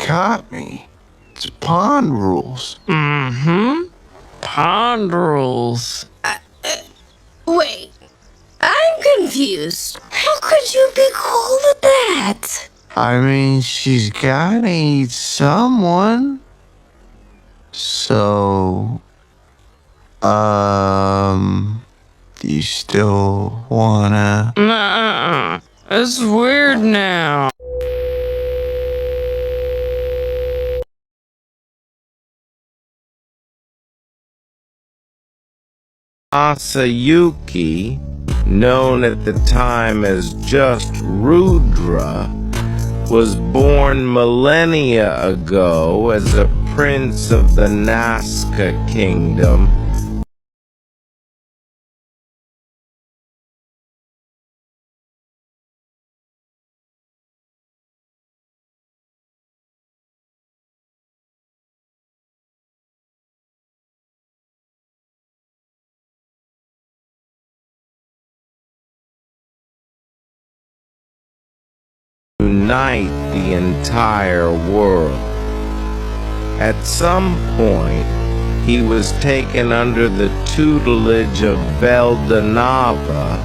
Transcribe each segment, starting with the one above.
caught me. It's pond rules. Mm-hmm. Pond rules. Wait. I'm confused. How could you be cool with that? I mean, she's gotta eat someone. So, do you still wanna? Nuh-uh. It's weird now. Asayuki, known at the time as just Rudra, was born millennia ago as a prince of the Nazca kingdom. Unite the entire world. At some point, he was taken under the tutelage of Veldanava,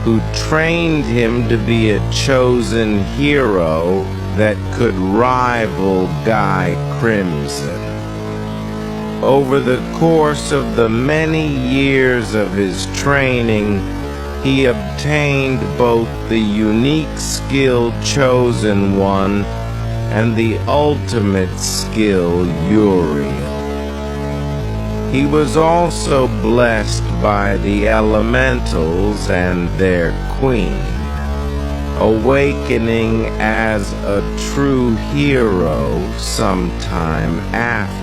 who trained him to be a chosen hero that could rival Guy Crimson. Over the course of the many years of his training, he obtained both the unique skill Chosen One and the ultimate skill Uriel. He was also blessed by the elementals and their queen, awakening as a true hero sometime after.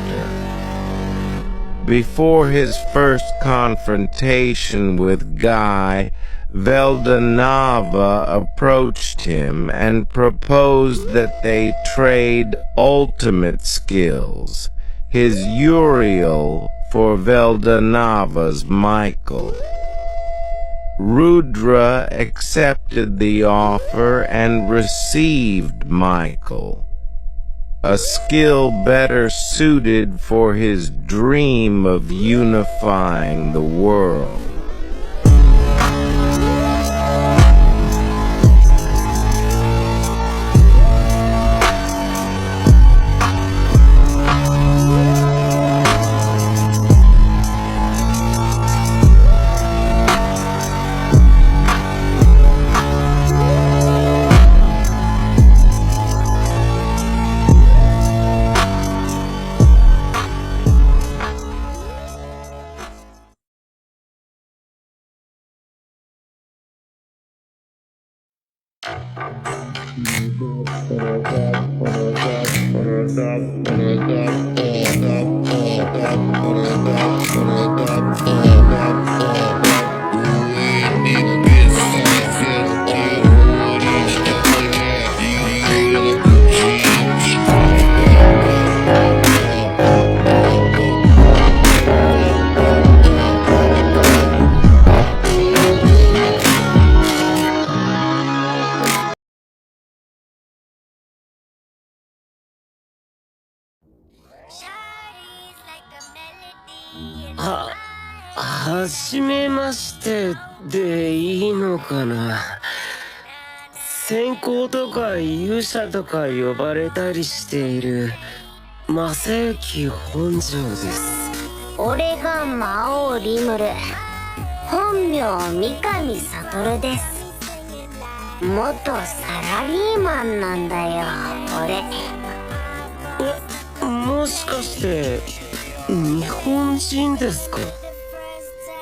Before his first confrontation with Guy, Veldanava approached him and proposed that they trade ultimate skills, his Uriel for Veldanava's Michael. Rudra accepted the offer and received Michael, a skill better suited for his dream of unifying the world.はじめましてでいいのかな。先行とか勇者とか呼ばれたりしている正幸本庄です。俺が魔王リムル、本名三上悟です。元サラリーマンなんだよ俺。もしかして日本人ですか？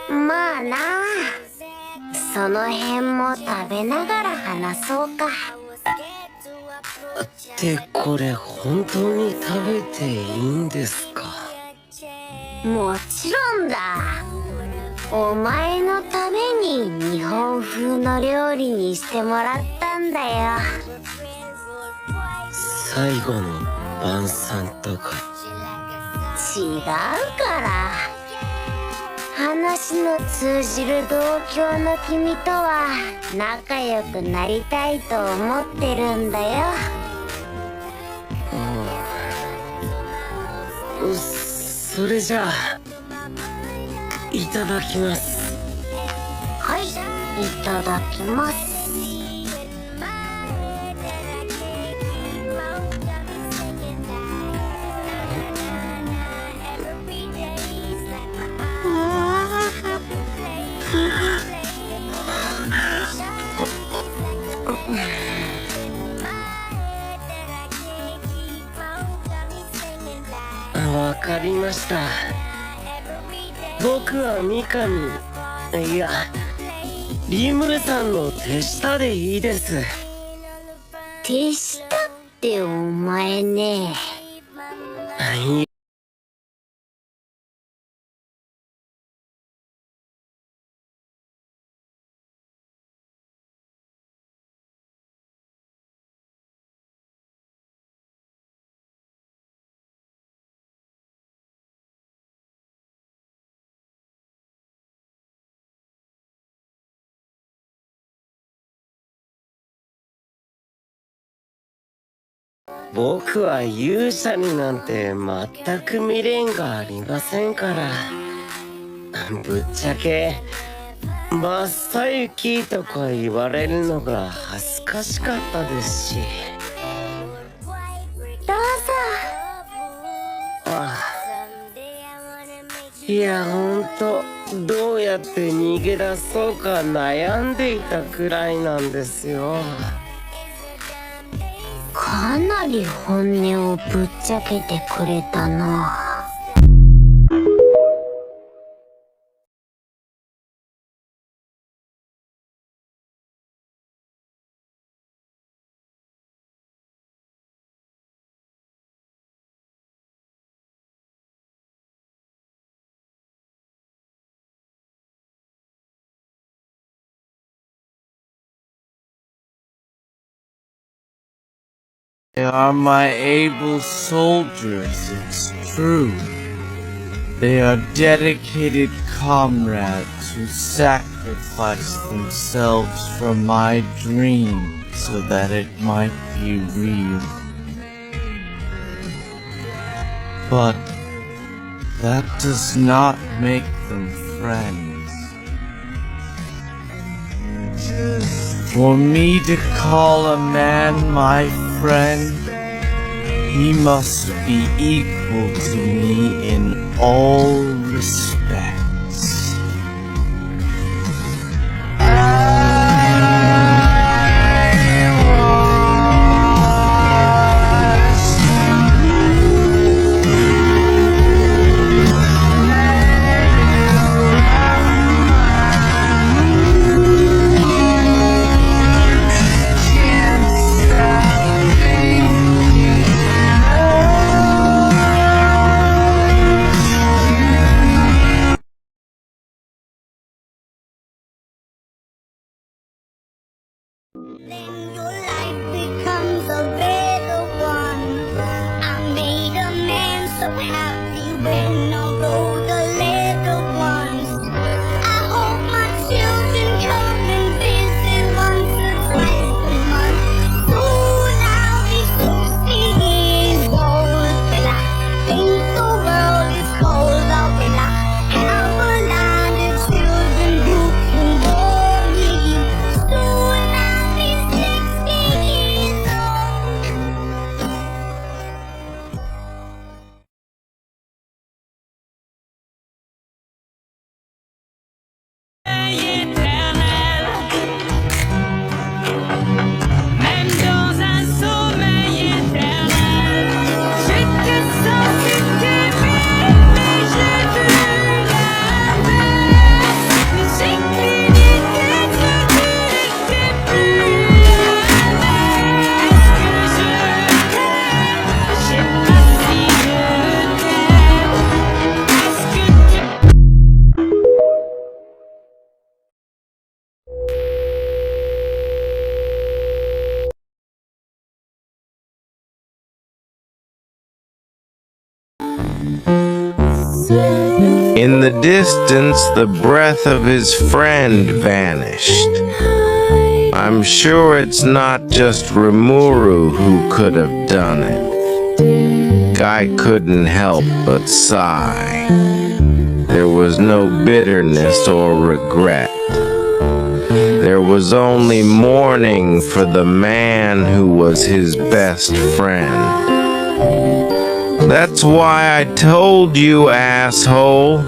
まあな、その辺も食べながら話そうか。ってこれ本当に食べていいんですか？もちろんだ。お前のために日本風の料理にしてもらったんだよ。最後の晩餐とか違うから。話の通じる同郷の君とは仲良くなりたいと思ってるんだよ。それじゃあいただきます。はい、いただきます。わかりました。僕は三上、いやリムルさんの手下でいいです。手下ってお前ね。僕は勇者になんて全く未練がありませんから。ぶっちゃけ真っ最中とか言われるのが恥ずかしかったですし。どうぞ。いやほんとどうやって逃げ出そうか悩んでいたくらいなんですよ。かなり本音をぶっちゃけてくれたな。They are my able soldiers, it's true. They are dedicated comrades who sacrifice themselves for my dream so that it might be real. But that does not make them friends. For me to call a man my friend, he must be equal to me in all respects. Then your life becomes a better one. I made a man so happy when I wrote the little ones. I hope my children come and visit once or twice a month. Soon I'll be 60 years old. And I think the world is cold. I'll be like, have a lot of children who can bore me. Soon I'll be 60 years old. Même dans un sommeil éternel, j'étais censé t'aimer, mais j'ai vu la mer. Mais j'ai fini d'être, tu n'étais plus la même. Est-ce que je t'aime? Je sais pas si je t'aime. Est-ce que tu... In the distance, the breath of his friend vanished. I'm sure it's not just Rimuru who could have done it. I couldn't help but sigh. There was no bitterness or regret. There was only mourning for the man who was his best friend. That's why I told you, asshole.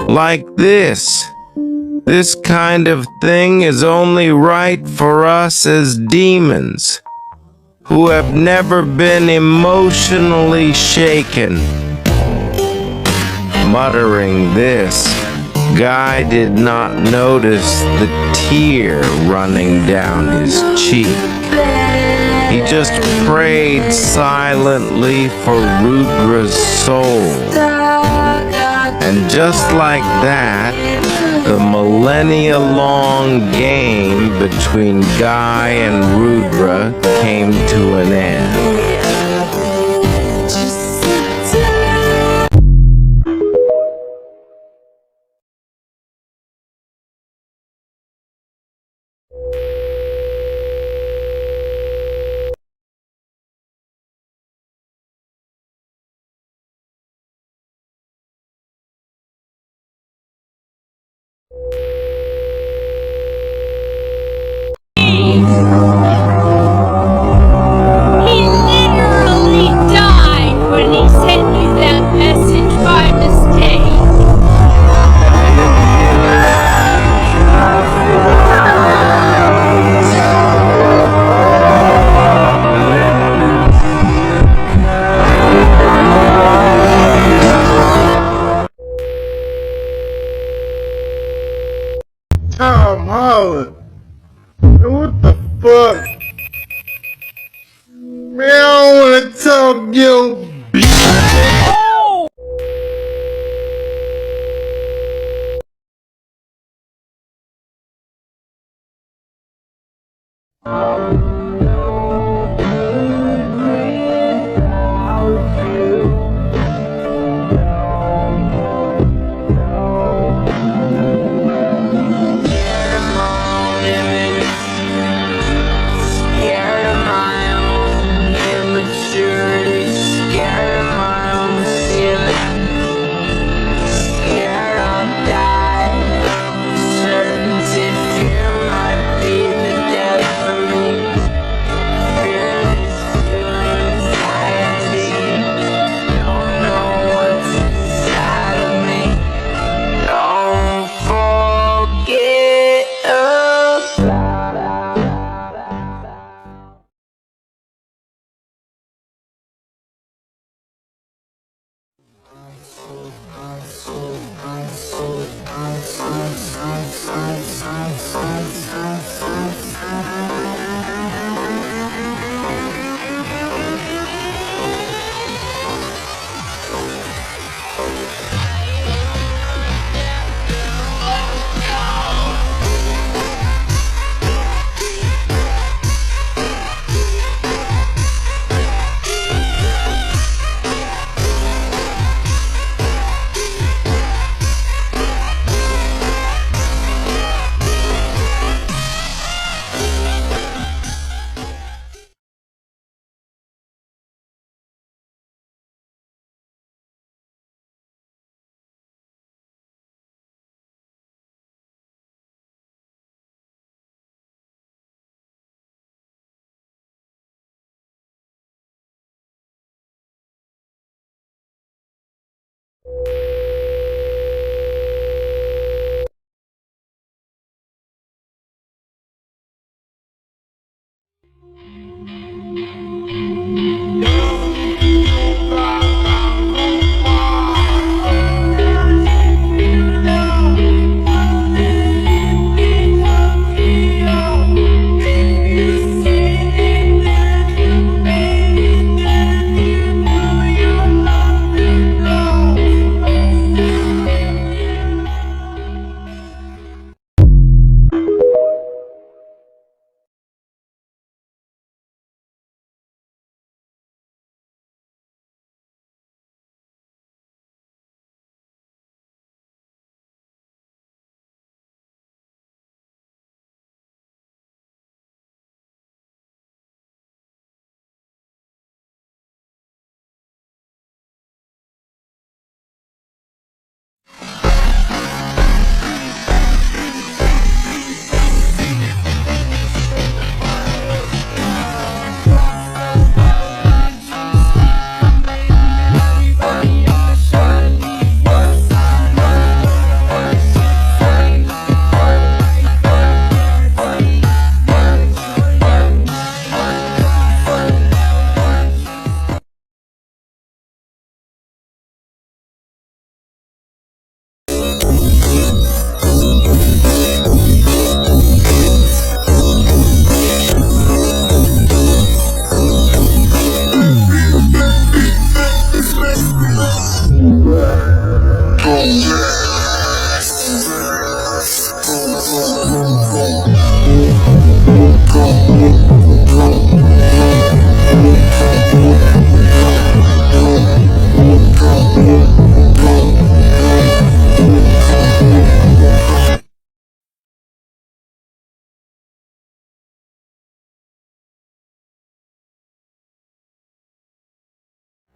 Like this. This kind of thing is only right for us as demons, who have never been emotionally shaken. Muttering this, Guy did not notice the tear running down his cheek. He just prayed silently for Rudra's soul. And just like that, the millennia-long game between Guy and Rudra came to an end. He literally died when he sent you that message by mistake. Tom Holland. What the fuck?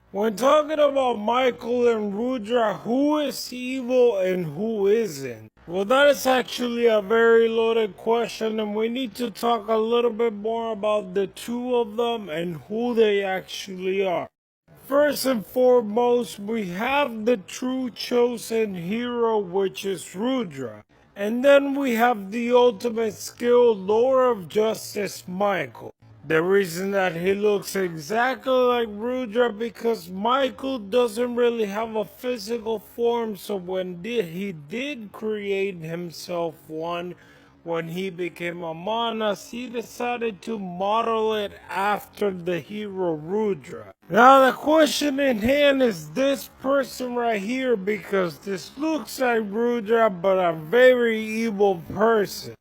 When talking about Michael and Rudra, who is evil and who isn't? Well, that is actually a very loaded question, and we need to talk a little bit more about the two of them and who they actually are. First and foremost, we have the true chosen hero, which is Rudra. And then we have the ultimate skilled Lord of Justice, Michael. The reason that he looks exactly like Rudra because Michael doesn't really have a physical form, so when he did create himself one, when he became a Manas, he decided to model it after the hero Rudra. Now the question in hand is this person right here, because this looks like Rudra but a very evil person.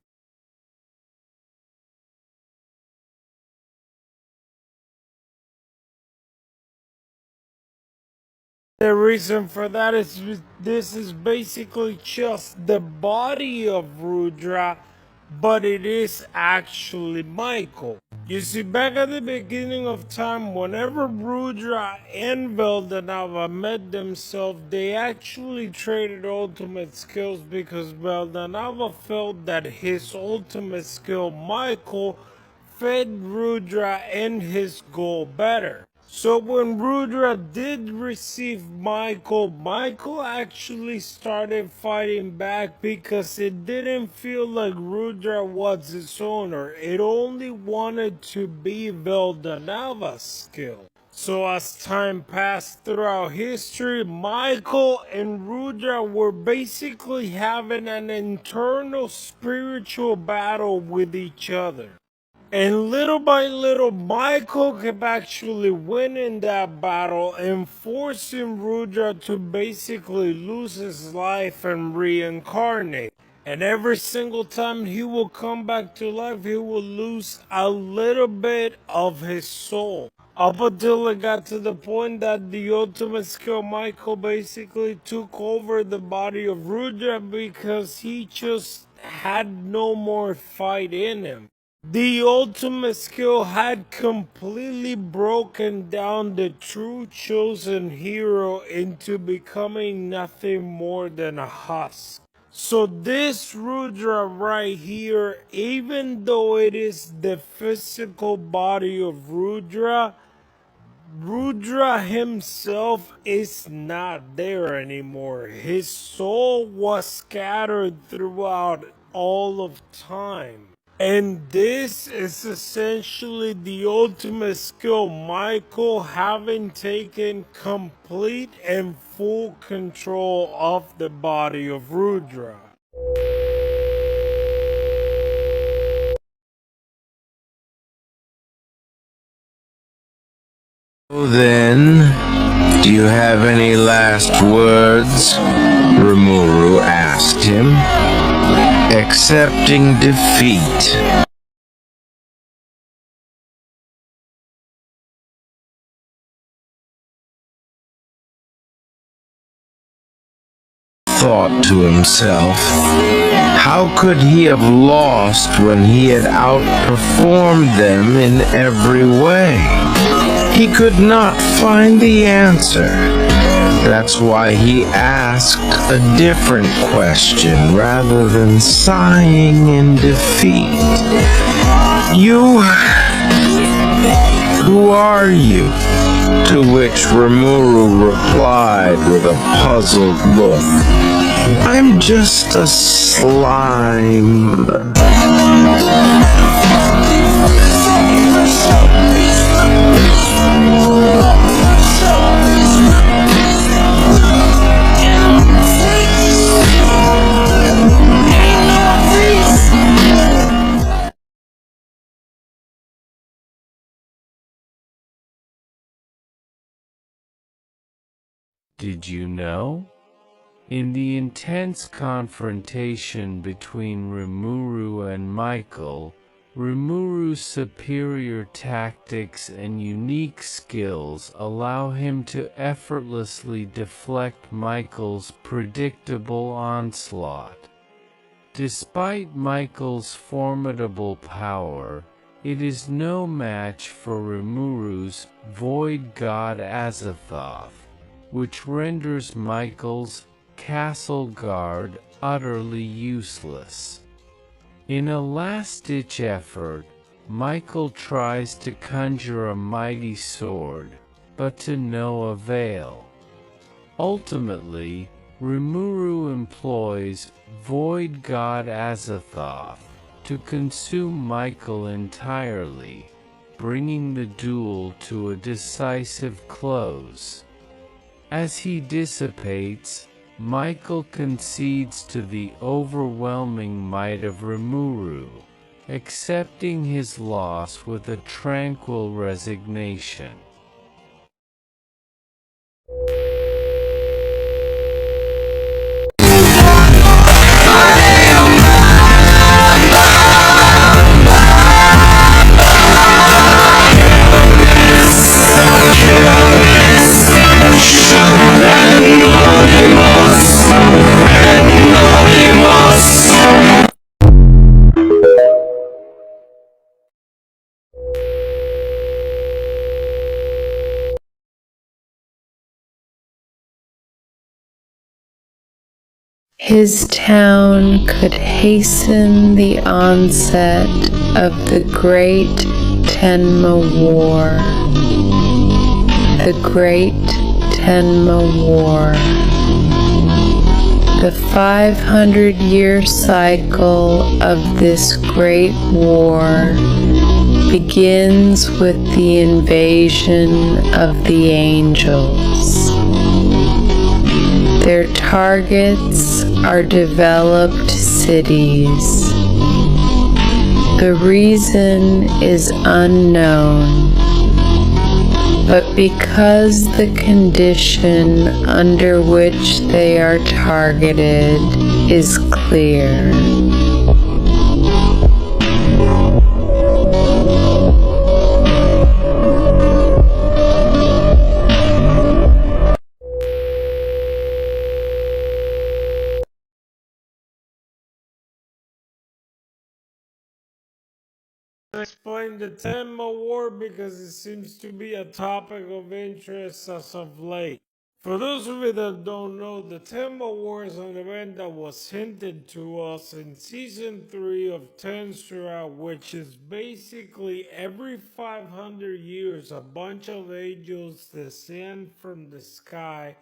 The reason for that is this is basically just the body of Rudra, but it is actually Michael. You see, back at the beginning of time, whenever Rudra and Veldanava met themselves, they actually traded ultimate skills because Veldanava felt that his ultimate skill, Michael, fed Rudra and his goal better. So when Rudra did receive Michael, Michael actually started fighting back because it didn't feel like Rudra was its owner. It only wanted to be Veldanava's skill. So as time passed throughout history, Michael and Rudra were basically having an internal spiritual battle with each other. And little by little, Michael kept actually winning that battle and forcing Rudra to basically lose his life and reincarnate. And every single time he will come back to life, he will lose a little bit of his soul. Up until it got to the point that the ultimate skill Michael basically took over the body of Rudra because he just had no more fight in him. The ultimate skill had completely broken down the true chosen hero into becoming nothing more than a husk. So this Rudra right here, even though it is the physical body of Rudra, Rudra himself is not there anymore. His soul was scattered throughout all of time. And this is essentially the ultimate skill, Michael having taken complete and full control of the body of Rudra. Then, do you have any last words? Rimuru asked him. Accepting defeat. Thought to himself, how could he have lost when he had outperformed them in every way? He could not find the answer. That's why he asked a different question rather than sighing in defeat. Who are you? To which Rimuru replied with a puzzled look, I'm just a slime. Did you know? In the intense confrontation between Rimuru and Michael, Rimuru's superior tactics and unique skills allow him to effortlessly deflect Michael's predictable onslaught. Despite Michael's formidable power, it is no match for Rimuru's Void God Azathoth, which renders Michael's Castle Guard utterly useless. In a last-ditch effort, Michael tries to conjure a mighty sword, but to no avail. Ultimately, Rimuru employs Void God Azathoth to consume Michael entirely, bringing the duel to a decisive close. As he dissipates, Michael concedes to the overwhelming might of Rimuru, accepting his loss with a tranquil resignation. His town could hasten the onset of the Great Tenma War. The Great Tenma War. The 500-year cycle of this great war begins with the invasion of the angels. Their targets are developed cities. The reason is unknown, but because the condition under which they are targeted is clear. Explain the Tenma War because it seems to be a topic of interest as of late. For those of you that don't know, the Tenma War is an event that was hinted to us in Season 3 of Tensura, which is basically every 500 years a bunch of angels descend from the sky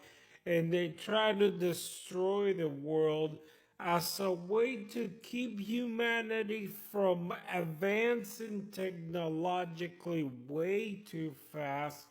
and they try to destroy the world as a way to keep humanity from advancing technologically way too fast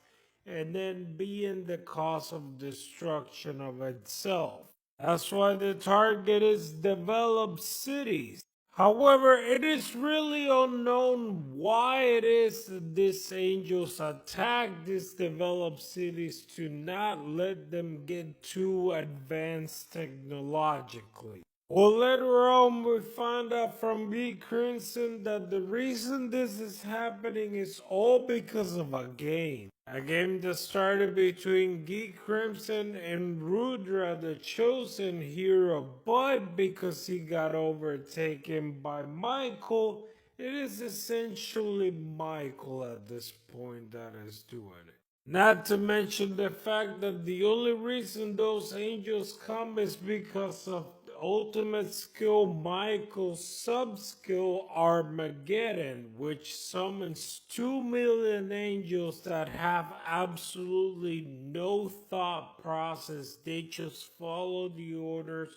and then being the cause of destruction of itself. That's why the target is developed cities. However, it is really unknown why it is that these angels attack these developed cities to not let them get too advanced technologically. Well, later on, we found out from B. Crimson that the reason this is happening is all because of a game. A game that started between Geek Crimson and Rudra, the chosen hero, but because he got overtaken by Michael, it is essentially Michael at this point that is doing it. Not to mention the fact that the only reason those angels come is because of the ultimate skill Michael's sub-skill Armageddon, which summons 2 million angels that have absolutely no thought process. They just follow the orders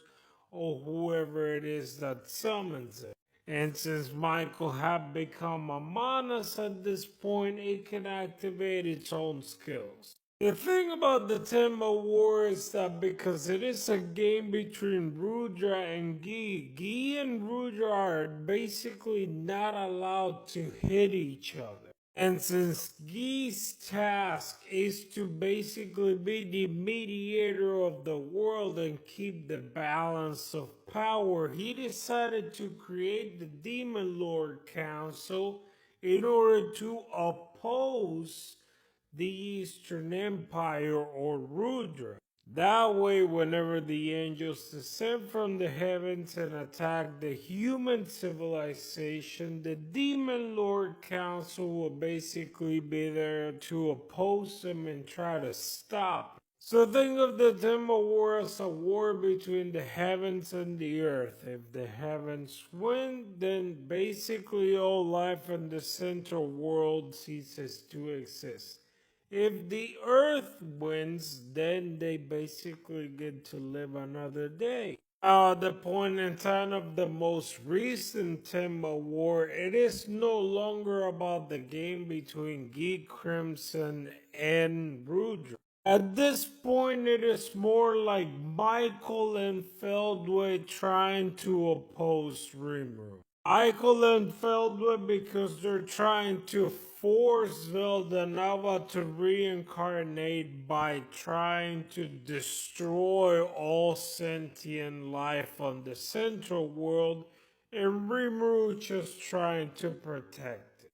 of whoever it is that summons it. And since Michael had become a Manas at this point, it can activate its own skills. The thing about the Tenma War is that because it is a game between Rudra and Gi and Rudra are basically not allowed to hit each other. And since Gi's task is to basically be the mediator of the world and keep the balance of power, he decided to create the Demon Lord Council in order to oppose the Eastern Empire or Rudra. That way, whenever the angels descend from the heavens and attack the human civilization, the Demon Lord Council will basically be there to oppose them and try to stop it. So think of the Tenma War as a war between the heavens and the earth. If the heavens win, then basically all life in the central world ceases to exist. If the earth wins, then they basically get to live another day. The point in time of the most recent Tenma War, it is no longer about the game between Geek Crimson and Rudra. At this point, it is more like Michael and Feldway trying to oppose Rimuru. Michael and Feldway because they're trying to force Veldanava to reincarnate by trying to destroy all sentient life on the central world, and Rimuru just trying to protect it.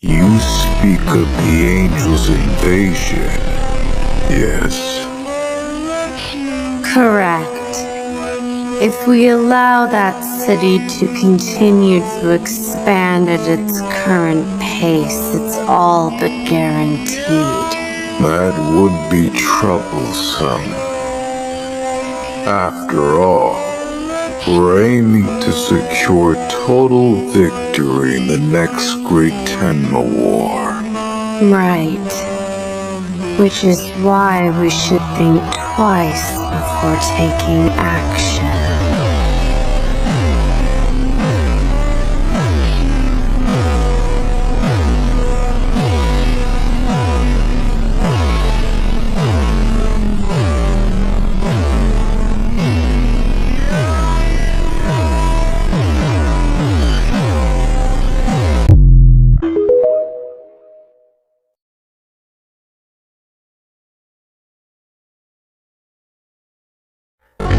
You speak of the Angels' invasion, yes? Correct. If we allow that city to continue to expand at its current pace, it's all but guaranteed. That would be troublesome. After all, we're aiming to secure total victory in the next Great Tenma War. Right. Which is why we should think twice before taking action.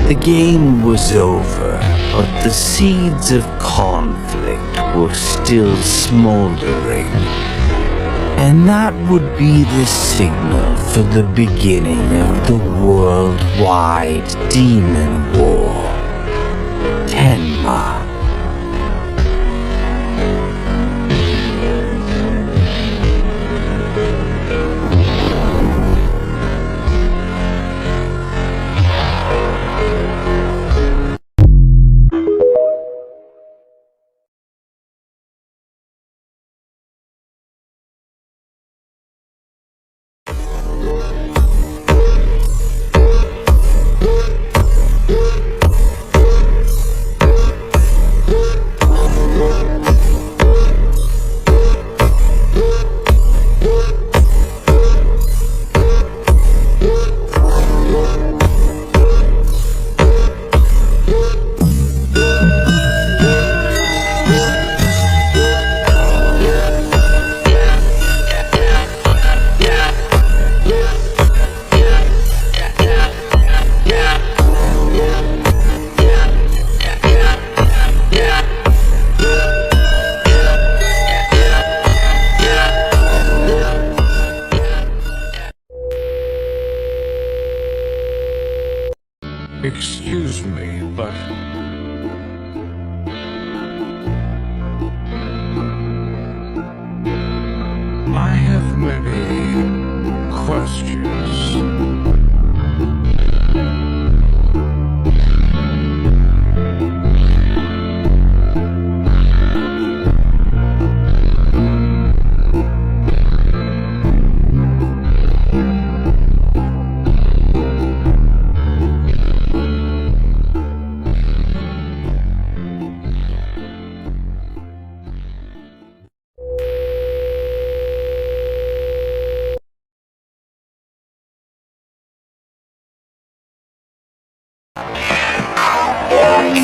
The game was over, but the seeds of conflict were still smoldering. And that would be the signal for the beginning of the worldwide Demon War. Tenma. Excuse me, but I have many questions.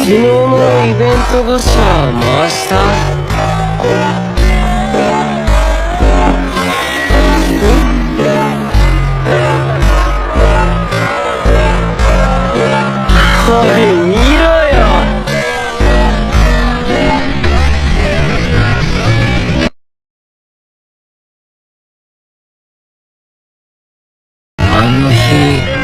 昨日のイベントがさ回したおい見ろよあの日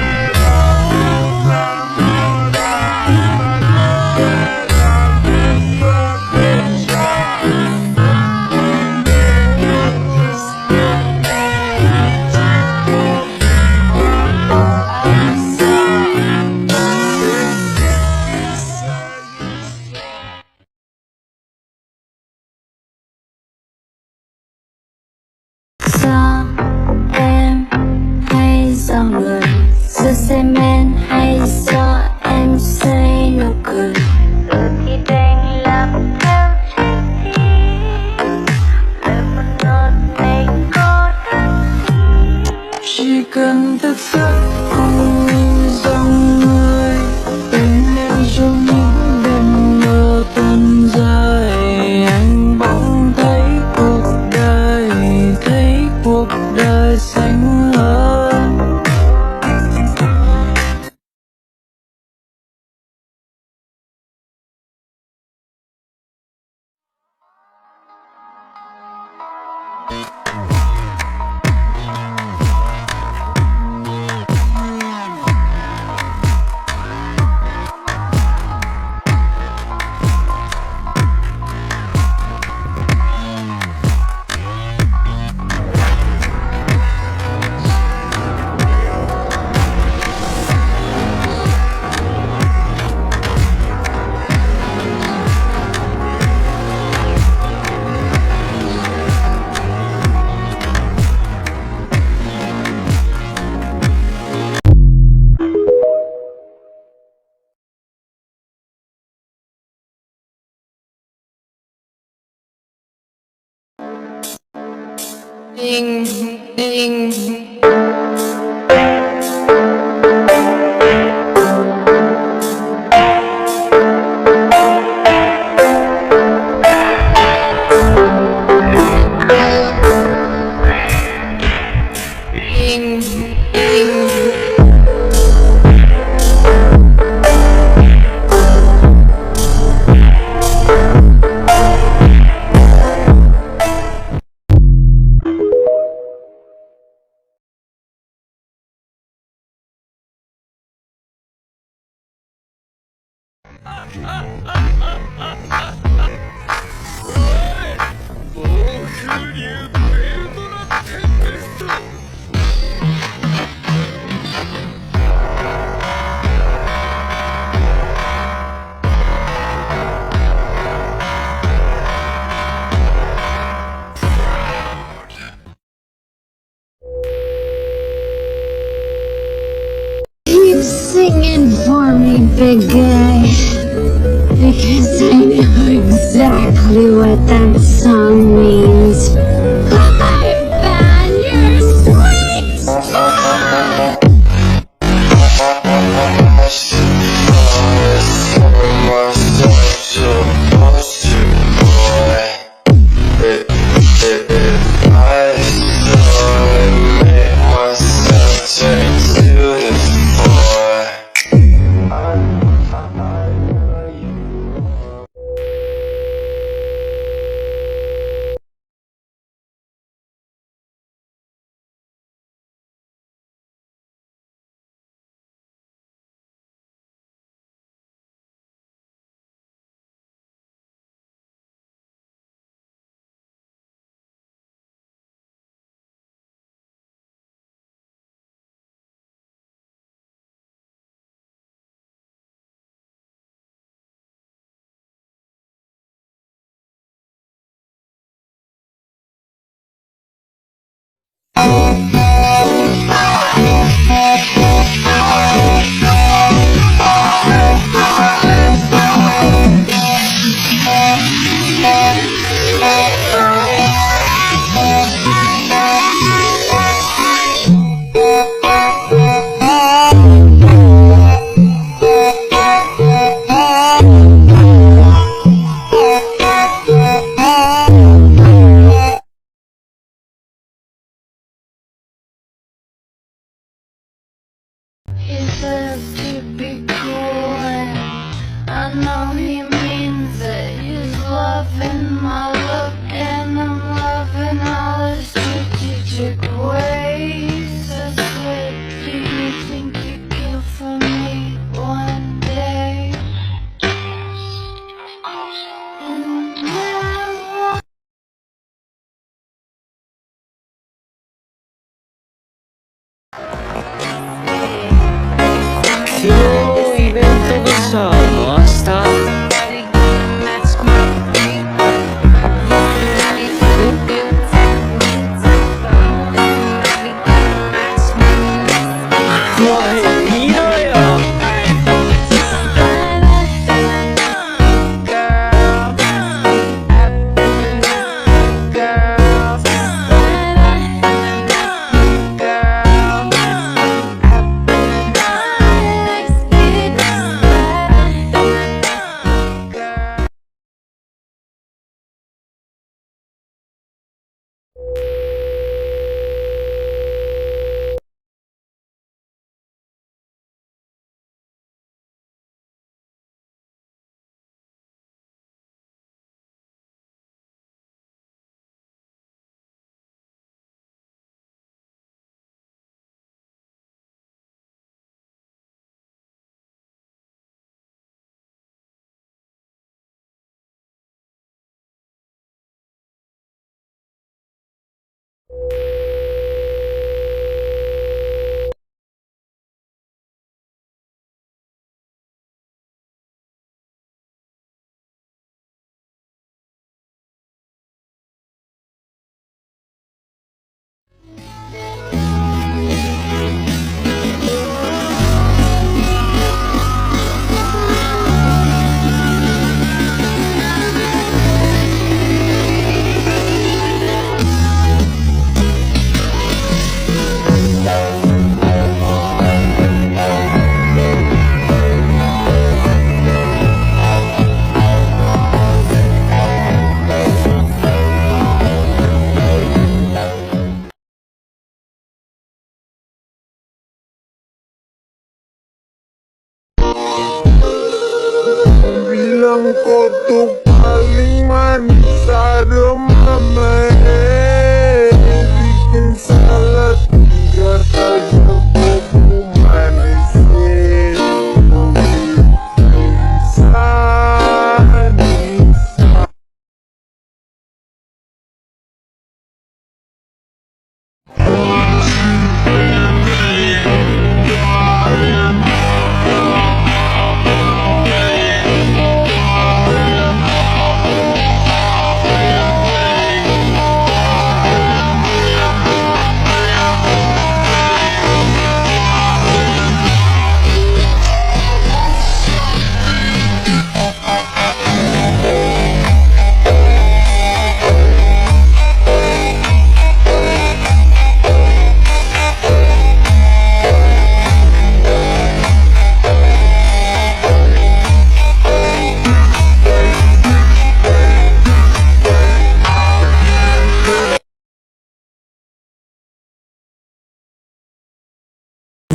Em hay do người giờ xem em hay do em say nụ cười đôi khi đành làm theo trái tim lời một nốt này có thật chỉ cần thức giấc cùng dòng người bên em trong những đêm mơ tuôn dài anh bỗng thấy cuộc đời xanh hơn ding ding Keep singing for me, big guy, because I know exactly what that song means. I ban your sweet spot! says to be cool, and I know he means it. He's loving my look, and I'm loving all the strategic ways. I said, do you think you care for me one day? And now昨日イベントがさ、回した。見ろよ。Bilang kau paling manis ada mama bikin salah tiga saja kau manisin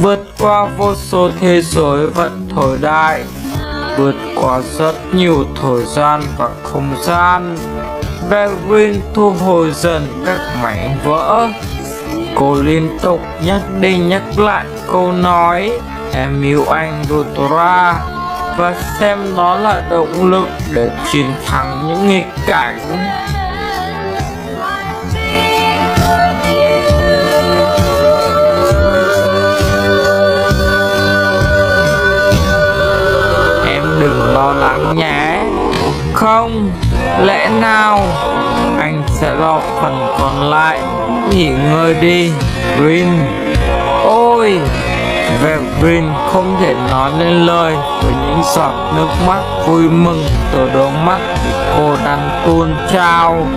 vượt qua vô số thế giới và thời đại, vượt qua rất nhiều thời gian và không gian. Velgrynd thu hồi dần các mảnh vỡ. Cô liên tục nhắc đi nhắc lại câu nói em yêu anh Rudra và xem nó là động lực để chiến thắng những nghịch cảnh. Đừng lo lắng nhé. Không, lẽ nào anh sẽ lo phần còn lại. Nghỉ ngơi đi, Rin. Ôi, Velgrynd không thể nói nên lời với những giọt nước mắt vui mừng từ đôi mắt cô đang tuôn trào.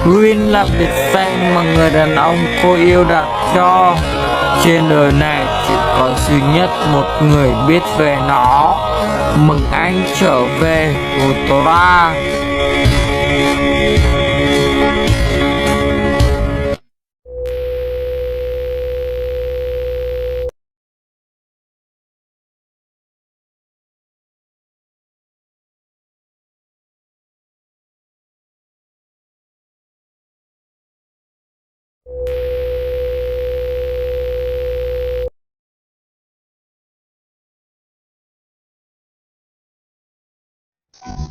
Rin là biệt danh mà người đàn ông cô yêu đặt cho. Trên đời này chỉ có duy nhất một người biết về nó. Mừng anh trở về, Rudra.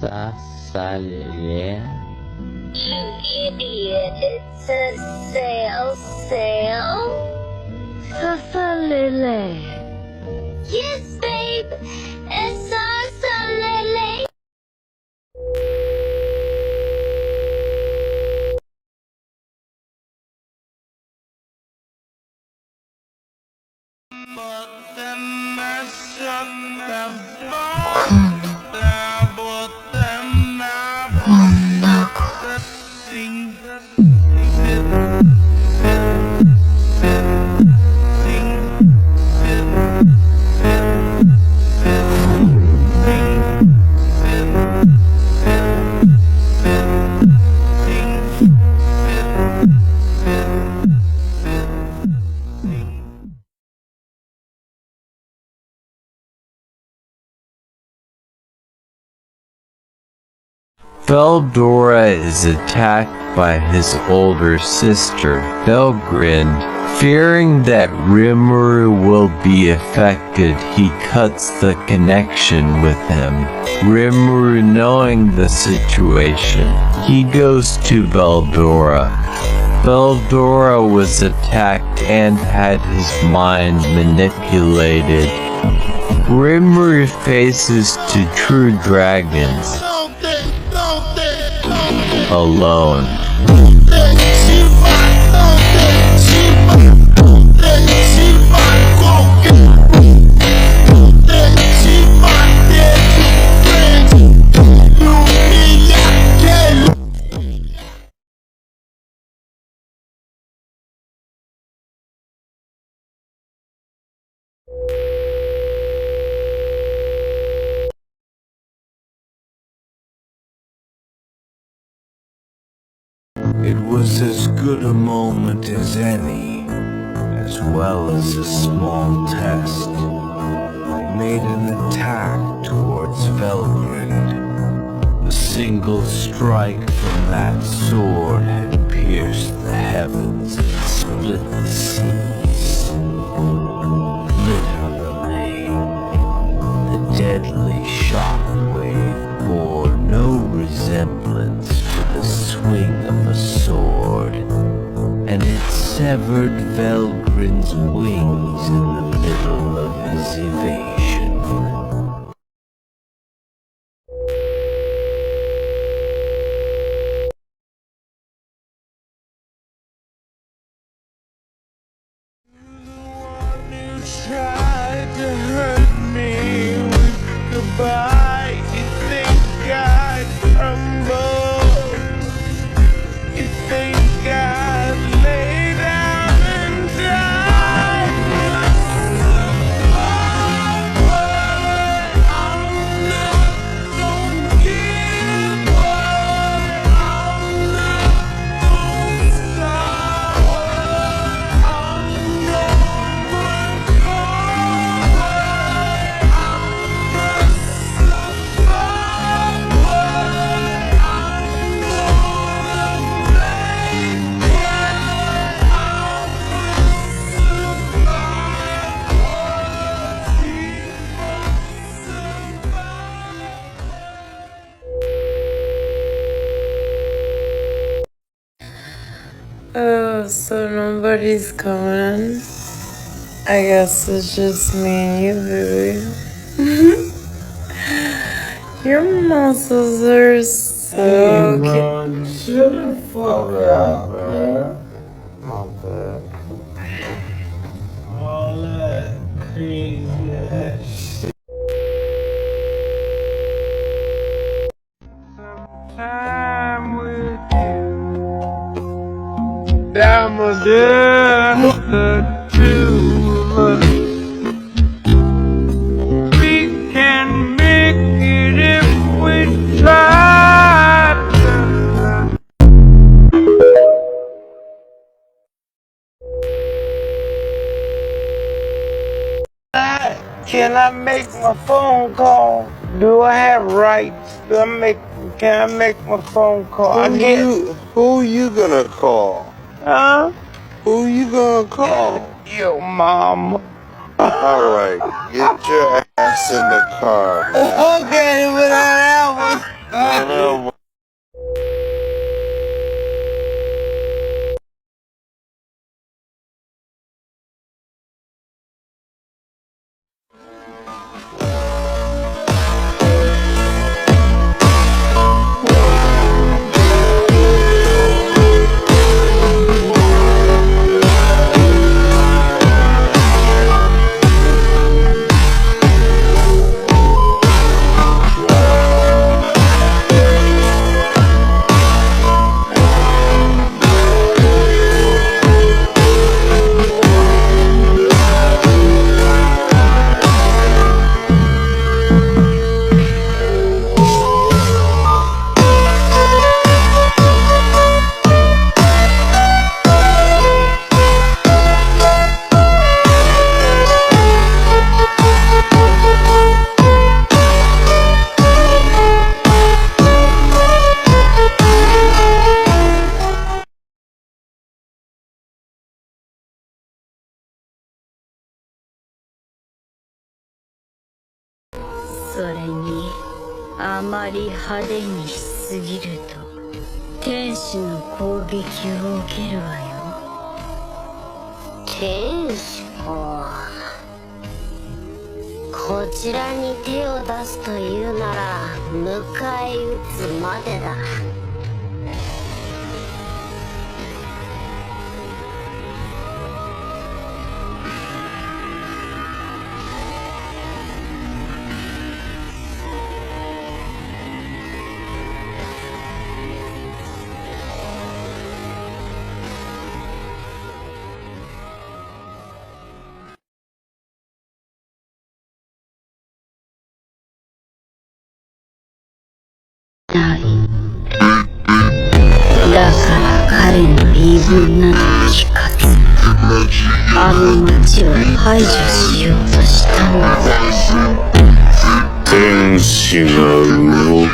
Sasalele. You idiot, it's a sale. Sasalele. Yes, babe, it's a salele. Feldora is attacked by his older sister, Velgrynd. Fearing that Rimuru will be affected, he cuts the connection with him. Rimuru, knowing the situation, he goes to Feldora. Feldora was attacked and had his mind manipulated. Rimuru faces two true dragons alone. It was as good a moment as any, as well as a small test. I made an attack towards Velgrynd. A single strike from that sword had pierced the heavens and split the seas. Literally, the deadly shockwave bore no resemblance to the swing of a sword, and it severed Velgrynd's wings in the middle of his evasion. Tried to hurt me with goodbye. You think I'd crumble? You think I'd lay down and die? I'm not gonna give up. I'm not gonna stop. I'm Oh, so nobody's coming. I guess it's just me and you, baby. Your muscles are so cute. shut the fuck up, man. All that crazy ass shit. Time with you. I'ma do the two of us. We can make it if we try. Can I make my phone call? Do I have rights? Can I make my phone call? Who you gonna call? Huh? Who you gonna call? Your mama. Alright, get your ass in the car. Okay, without that one. それにあまり派手にしすぎると天使の攻撃を受けるわよ。天使か。こちらに手を出すというなら迎え撃つまでだ。ない。だから彼の言い分など聞かず、あの町を排除しようとしたのだ。天使が動く。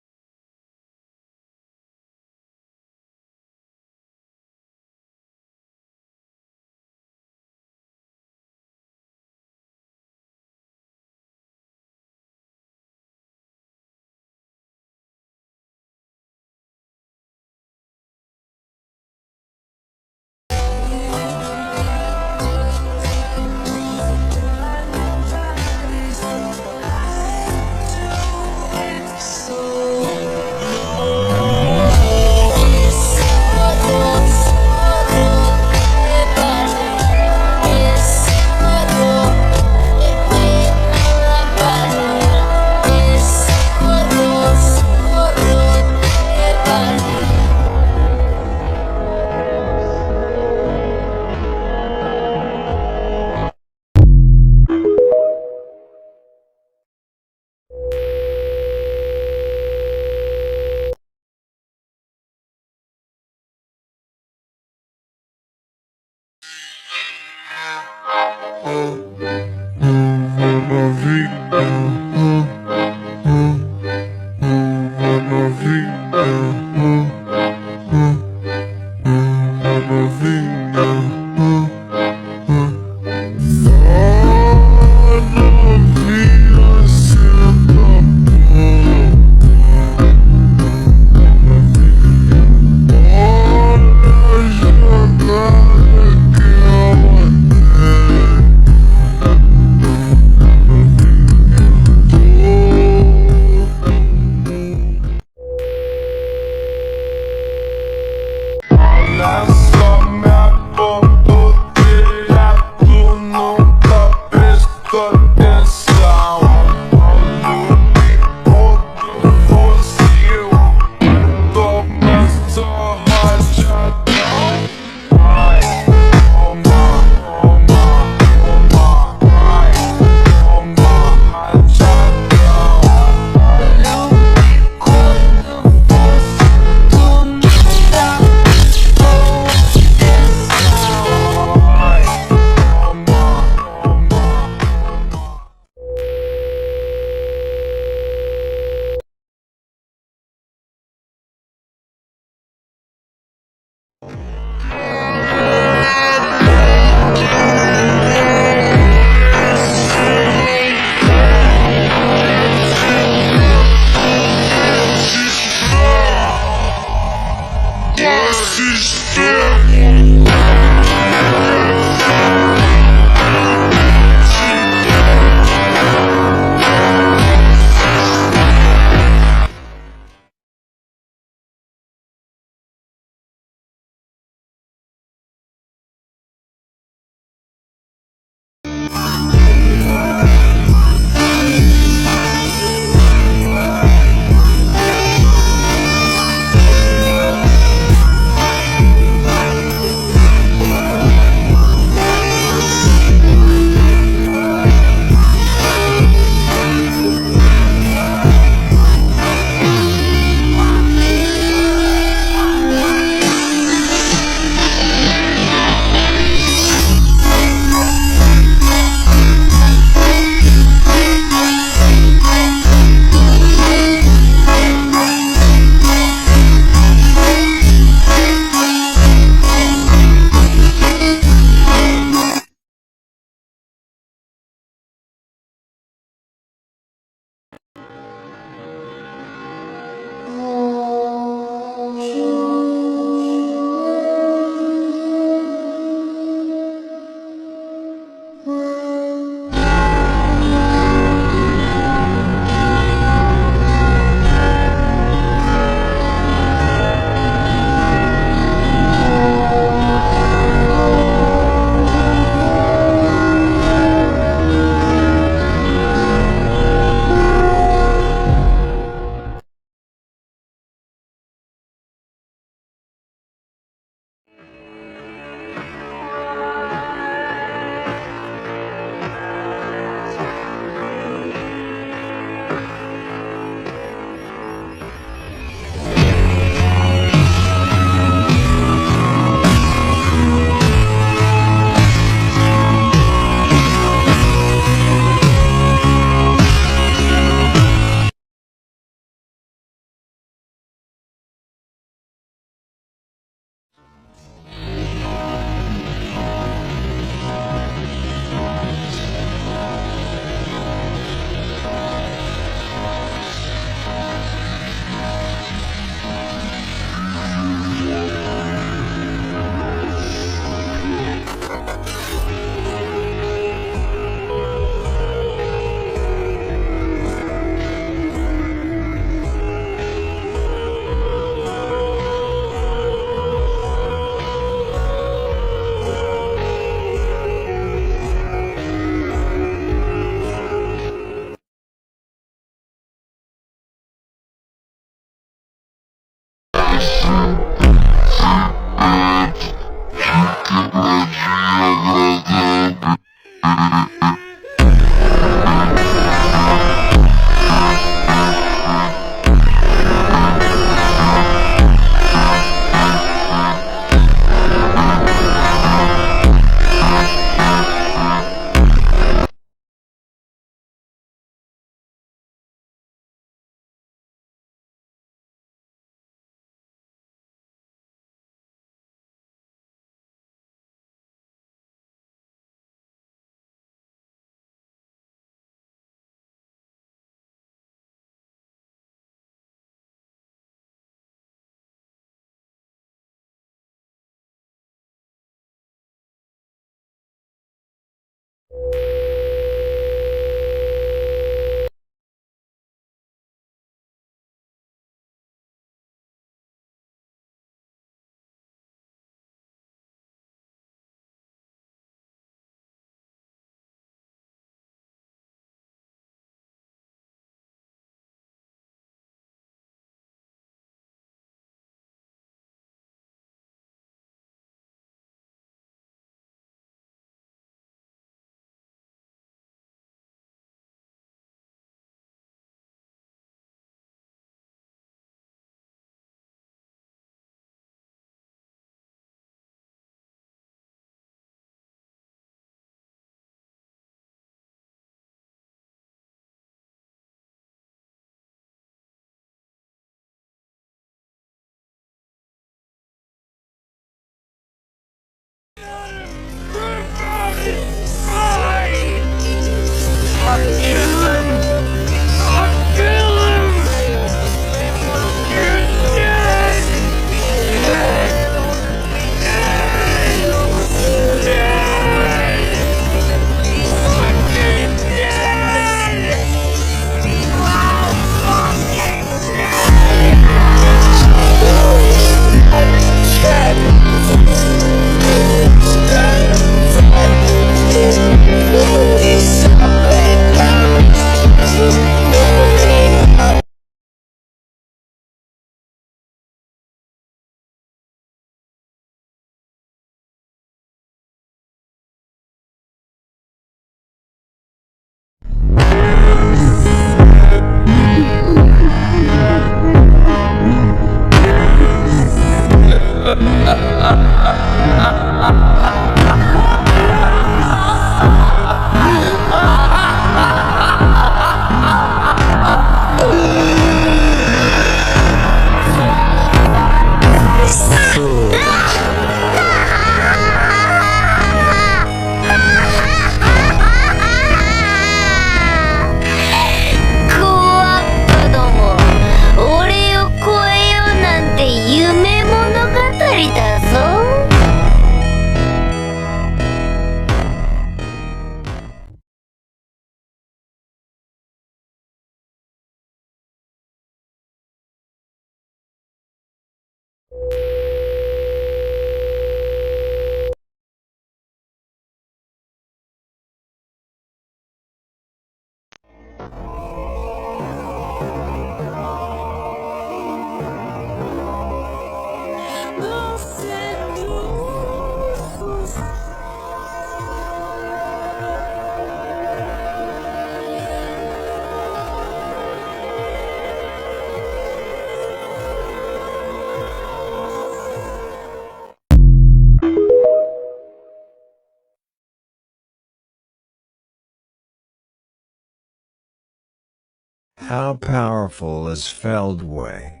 How powerful is Feldway?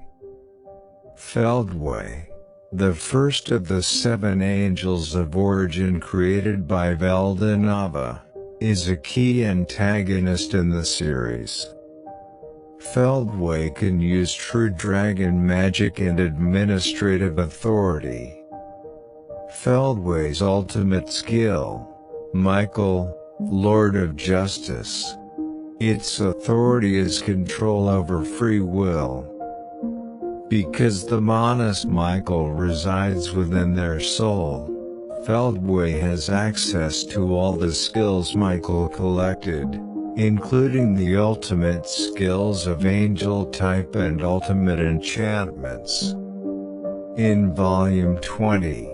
Feldway, the first of the 7 angels of origin created by Veldanava, is a key antagonist in the series. Feldway can use true dragon magic and administrative authority. Feldway's ultimate skill, Michael, Lord of Justice. Its authority is control over free will. Because the monist Michael resides within their soul, Feldway has access to all the skills Michael collected, including the ultimate skills of angel type and ultimate enchantments. In Volume 20,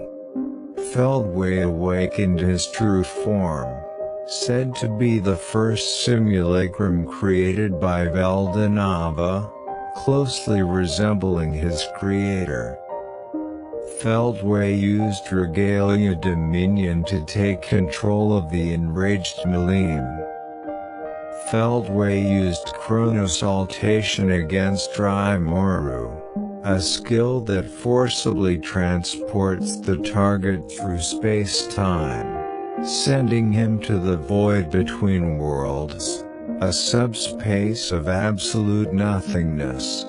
Feldway awakened his true form, said to be the first simulacrum created by Veldanava, closely resembling his creator. Feldway used Regalia Dominion to take control of the enraged Malim. Feldway used Chronosaltation against Rimuru, a skill that forcibly transports the target through space-time, sending him to the void between worlds, a subspace of absolute nothingness.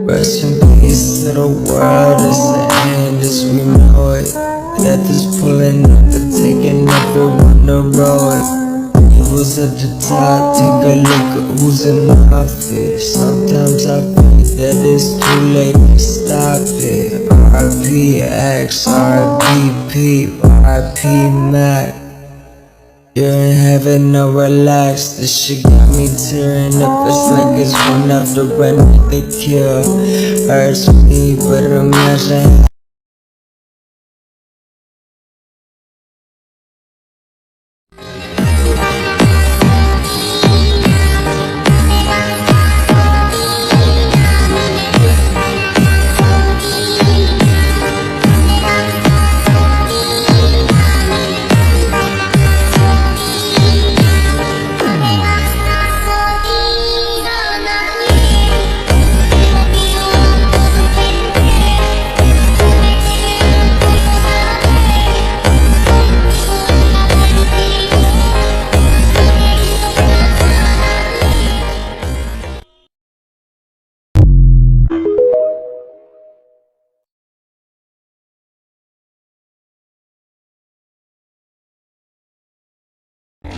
Rest in peace to the world, it's the end as we know it. Death is pulling up and taking everyone the road. Who's at the top, take a look at who's in the office. Sometimes I think that it's too late to stop it. R.I.P. X, R.I.P. R.I.P. Mac. You're in heaven, now relax. This shit got me tearing up. It's like it's one after another they kill. Hurts me, but imagine.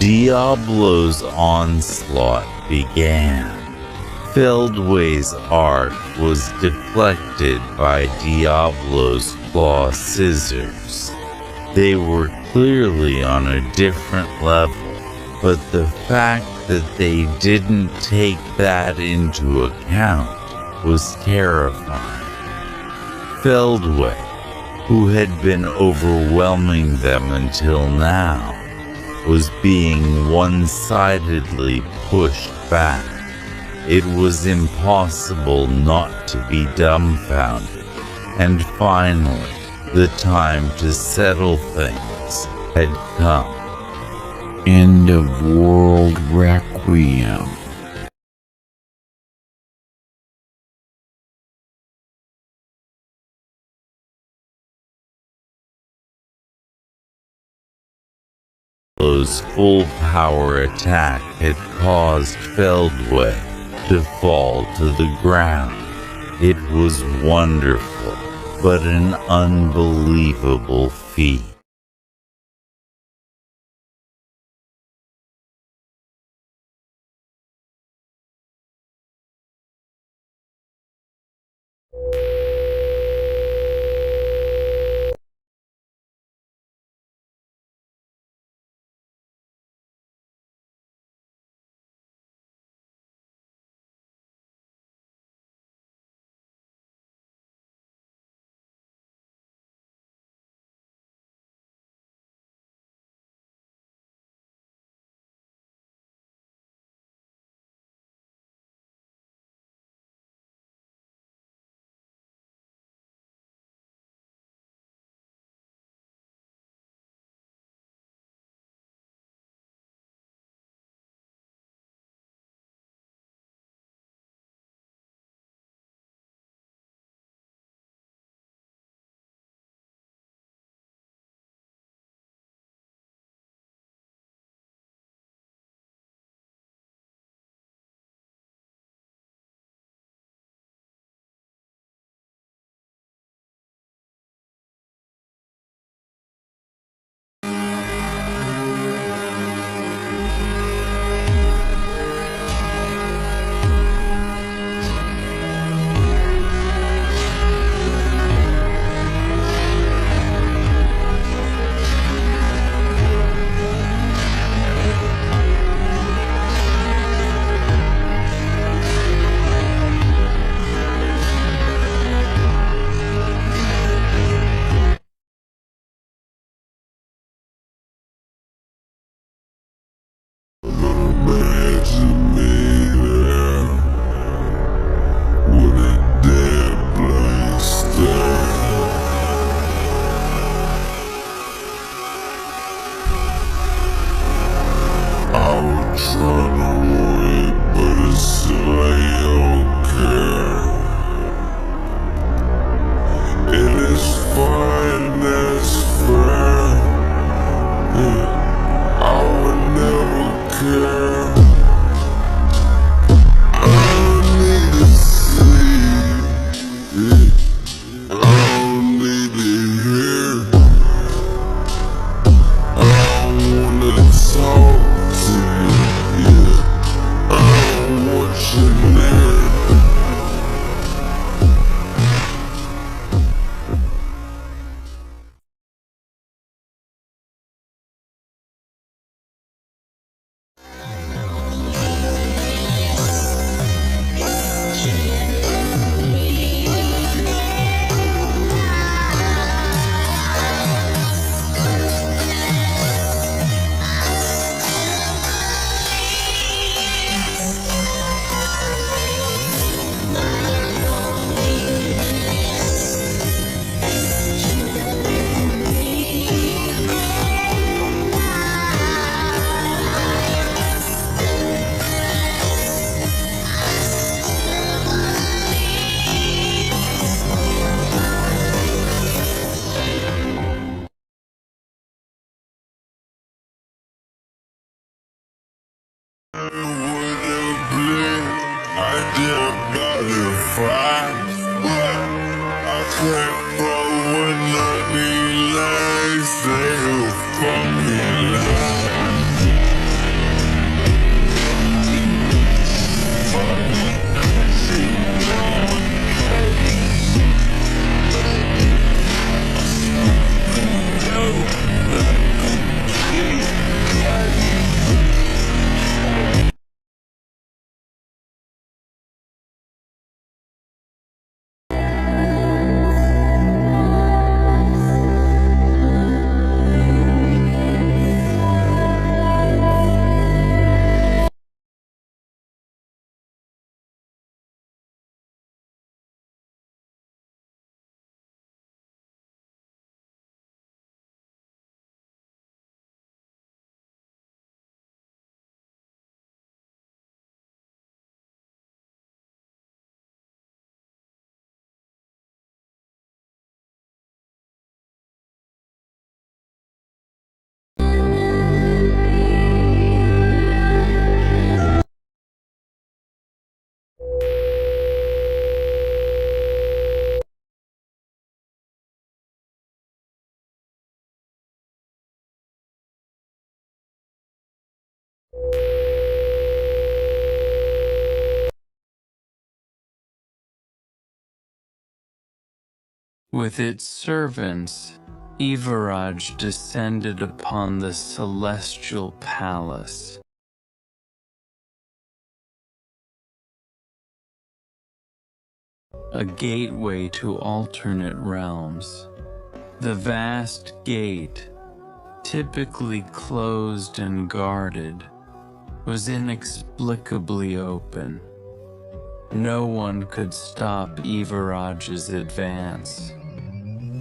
Diablo's onslaught began. Feldway's arc was deflected by Diablo's claw scissors. They were clearly on a different level, but the fact that they didn't take that into account was terrifying. Feldway, who had been overwhelming them until now, was being one-sidedly pushed back. It was impossible not to be dumbfounded, and finally, the time to settle things had come. End of World Requiem. Diablo's full power attack had caused Feldway to fall to the ground. It was wonderful, but an unbelievable feat. With its servants, Ivaraj descended upon the celestial palace. A gateway to alternate realms. The vast gate, typically closed and guarded, was inexplicably open. No one could stop Ivaraj's advance.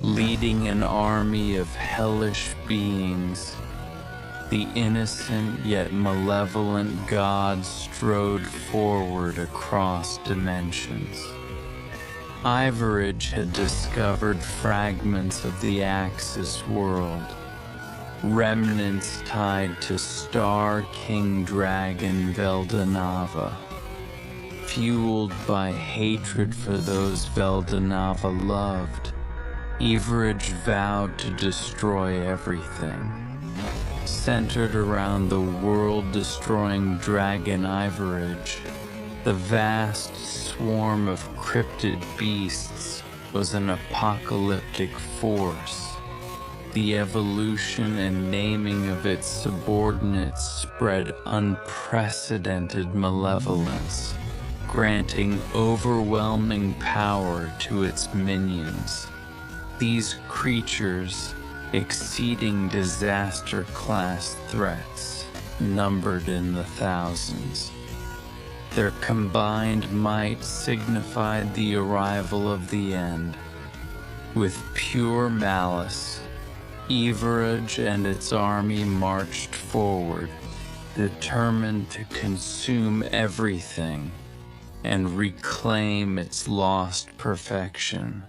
Leading an army of hellish beings, the innocent yet malevolent god strode forward across dimensions. Ivaraj had discovered fragments of the Axis world, remnants tied to Star King Dragon Veldanava. Fueled by hatred for those Veldanava loved, Ivaraj vowed to destroy everything. Centered around the world-destroying dragon Ivaraj, the vast swarm of cryptid beasts was an apocalyptic force. The evolution and naming of its subordinates spread unprecedented malevolence, granting overwhelming power to its minions. These creatures, exceeding disaster-class threats, numbered in the thousands. Their combined might signified the arrival of the end. With pure malice, Ivaraj and its army marched forward, determined to consume everything and reclaim its lost perfection.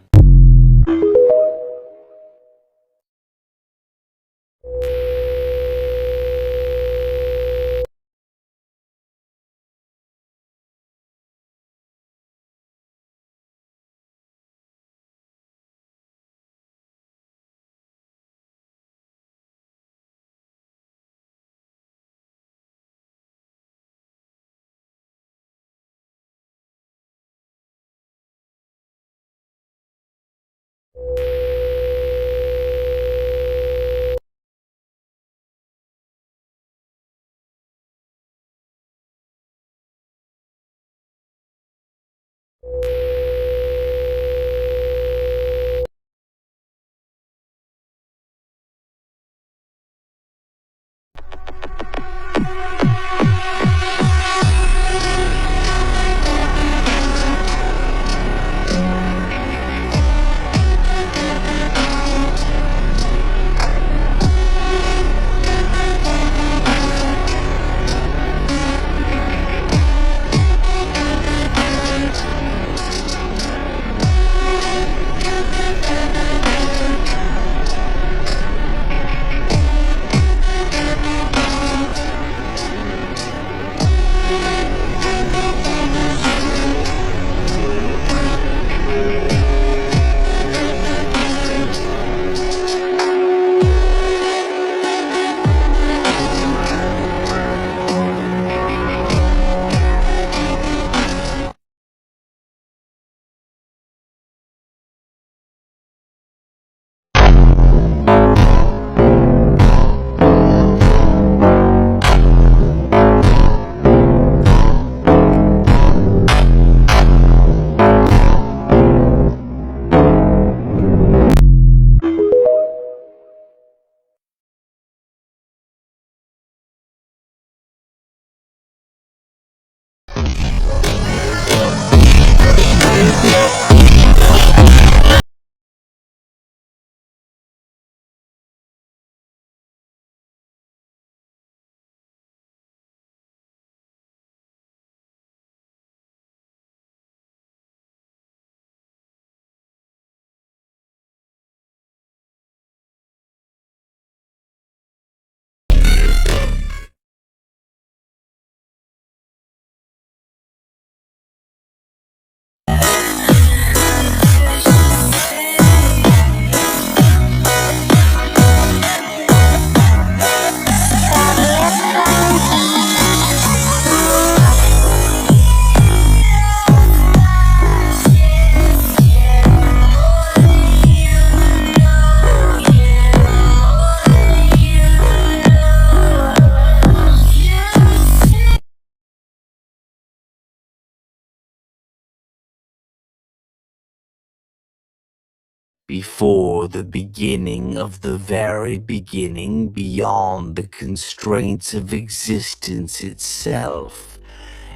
before the beginning of the very beginning, beyond the constraints of existence itself,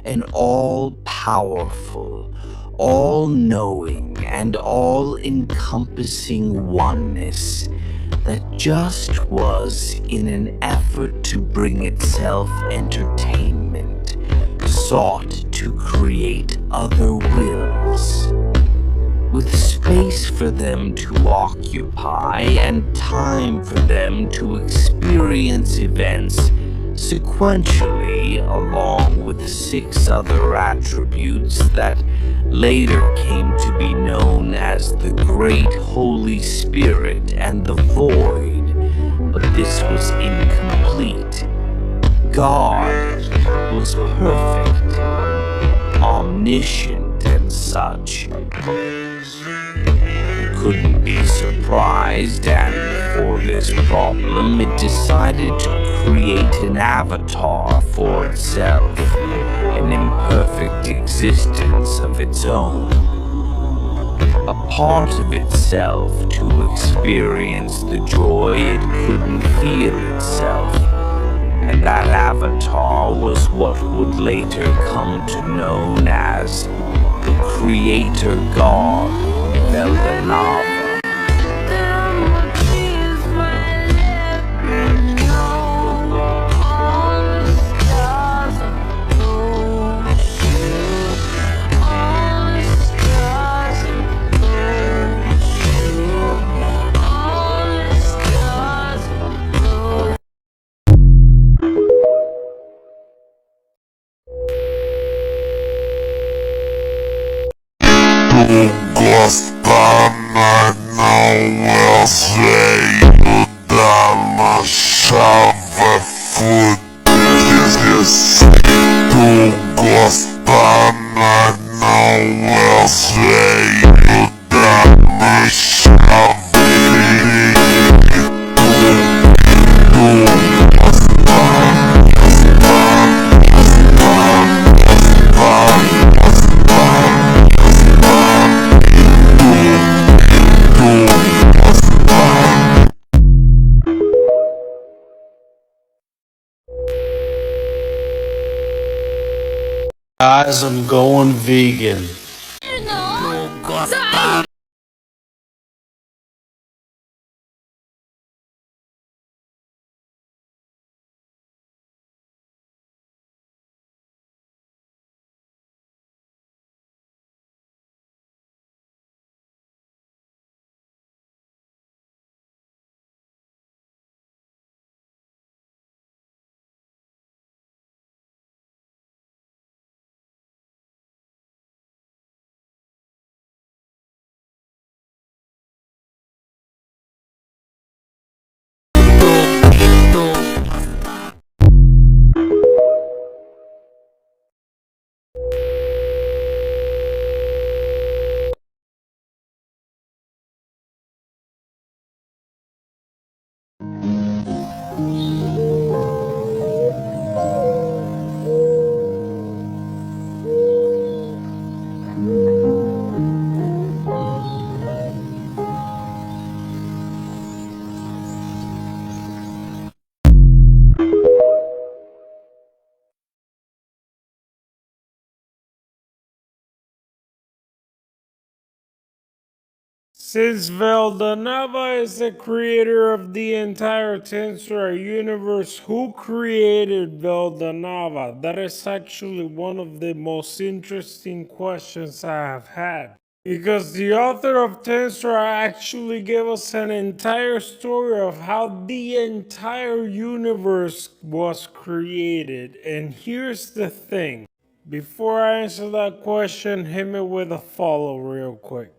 an all-powerful, all-knowing, and all-encompassing oneness that just was, in an effort to bring itself entertainment, sought to create other wills, with space for them to occupy and time for them to experience events sequentially, along with 6 other attributes that later came to be known as the Great Holy Spirit and the Void. But this was incomplete. God was perfect, omniscient, and such. Couldn't be surprised, and for this problem it decided to create an avatar for itself, an imperfect existence of its own, a part of itself to experience the joy it couldn't feel itself. And that avatar was what would later come to known as the Creator God, Veldanava. Guys, I'm going vegan. Since Veldanava is the creator of the entire Tensora universe, who created Veldanava? That is actually one of the most interesting questions I have had. Because the author of Tensora actually gave us an entire story of how the entire universe was created. And here's the thing. Before I answer that question, hit me with a follow real quick.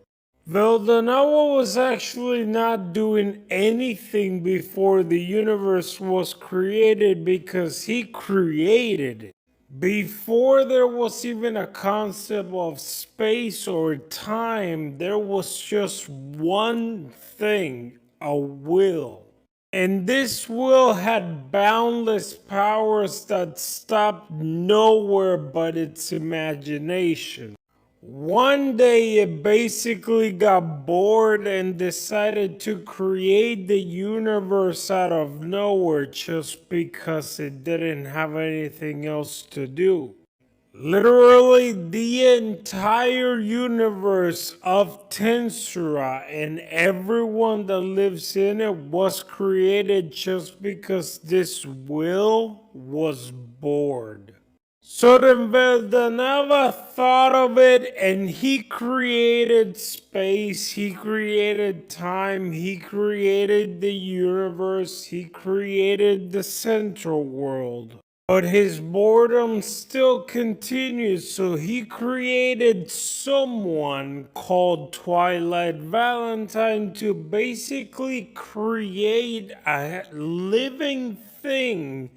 Veldanava was actually not doing anything before the universe was created because he created it. Before there was even a concept of space or time, there was just one thing, a will. And this will had boundless powers that stopped nowhere but its imagination. One day it basically got bored and decided to create the universe out of nowhere just because it didn't have anything else to do. Literally, the entire universe of Tensura and everyone that lives in it was created just because this will was bored. So then Veldanava thought of it and he created space, he created time, he created the universe, he created the central world. But his boredom still continues, so he created someone called Twilight Valentine to basically create a living thing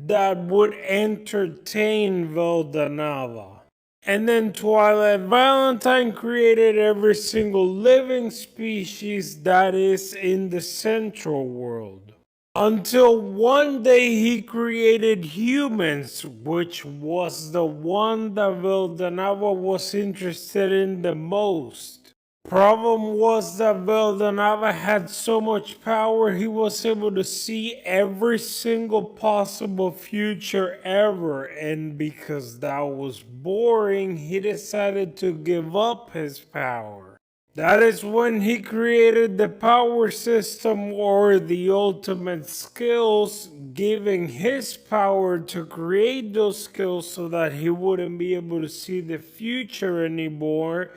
that would entertain Veldanava. And then Twilight Valentine created every single living species that is in the central world. Until one day he created humans, which was the one that Veldanava was interested in the most. Problem was that Veldanava had so much power he was able to see every single possible future ever, and because that was boring, he decided to give up his power. That is when he created the power system or the ultimate skills, giving his power to create those skills so that he wouldn't be able to see the future anymore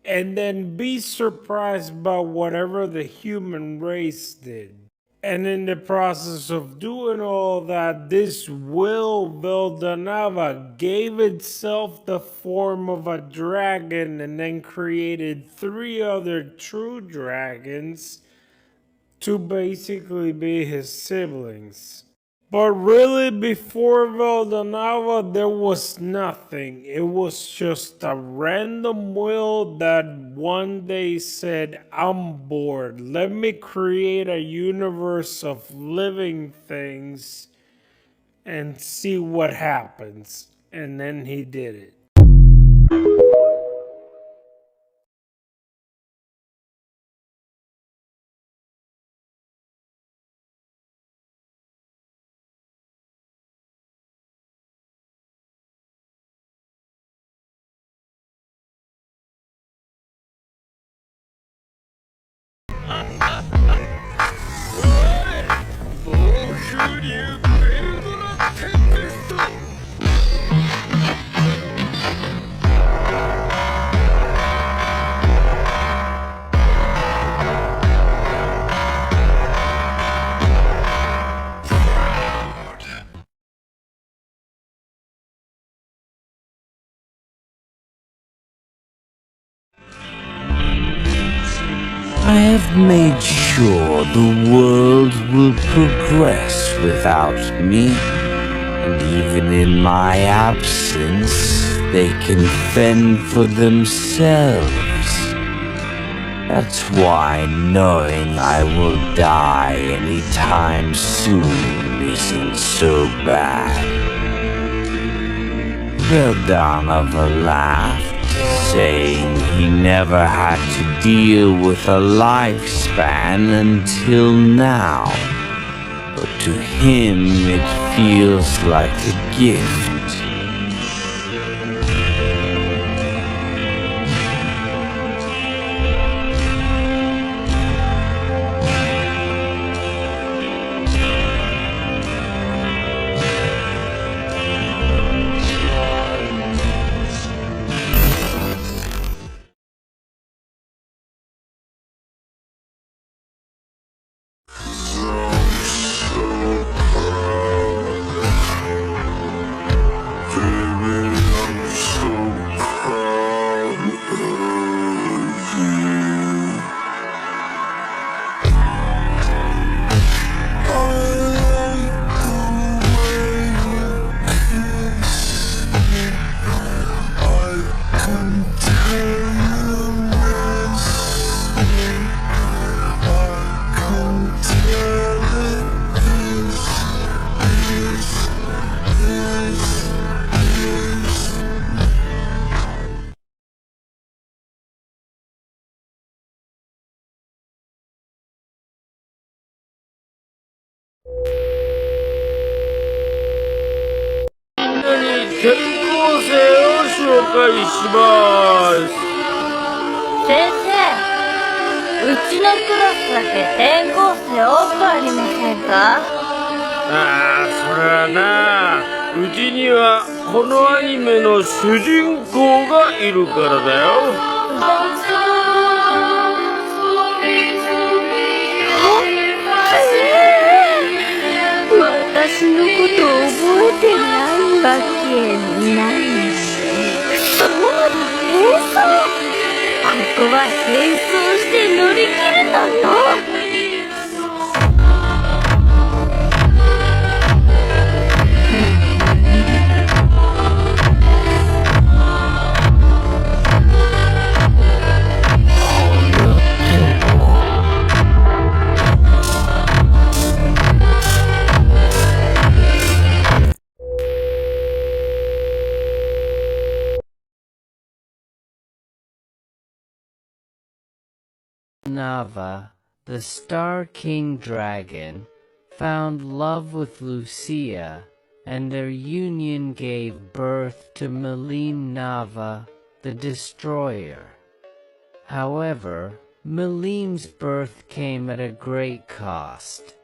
and then be surprised by whatever the human race did. And in the process of doing all that, this will Veldanava gave itself the form of a dragon and then created 3 other true dragons to basically be his siblings. But really, before Veldanava, there was nothing. It was just a random will that one day said, I'm bored. Let me create a universe of living things and see what happens. And then he did it. I have made sure the world will progress without me, and even in my absence, they can fend for themselves. That's why knowing I will die anytime soon isn't so bad. Veldanava laughed, saying he never had to deal with a lifespan until now, but to him it feels like a gift. 転校生を紹介します。先生、うちのクラスだけ転校生多くありませんか？それはな、うちにはこのアニメの主人公がいるからだよ。私のこと覚えてないわけないね。そうだ、変装。ここは変装して乗り切るのよ。Nava, the Star King Dragon, found love with Lucia, and their union gave birth to Nava, the Destroyer. However, Malim's birth came at a great cost.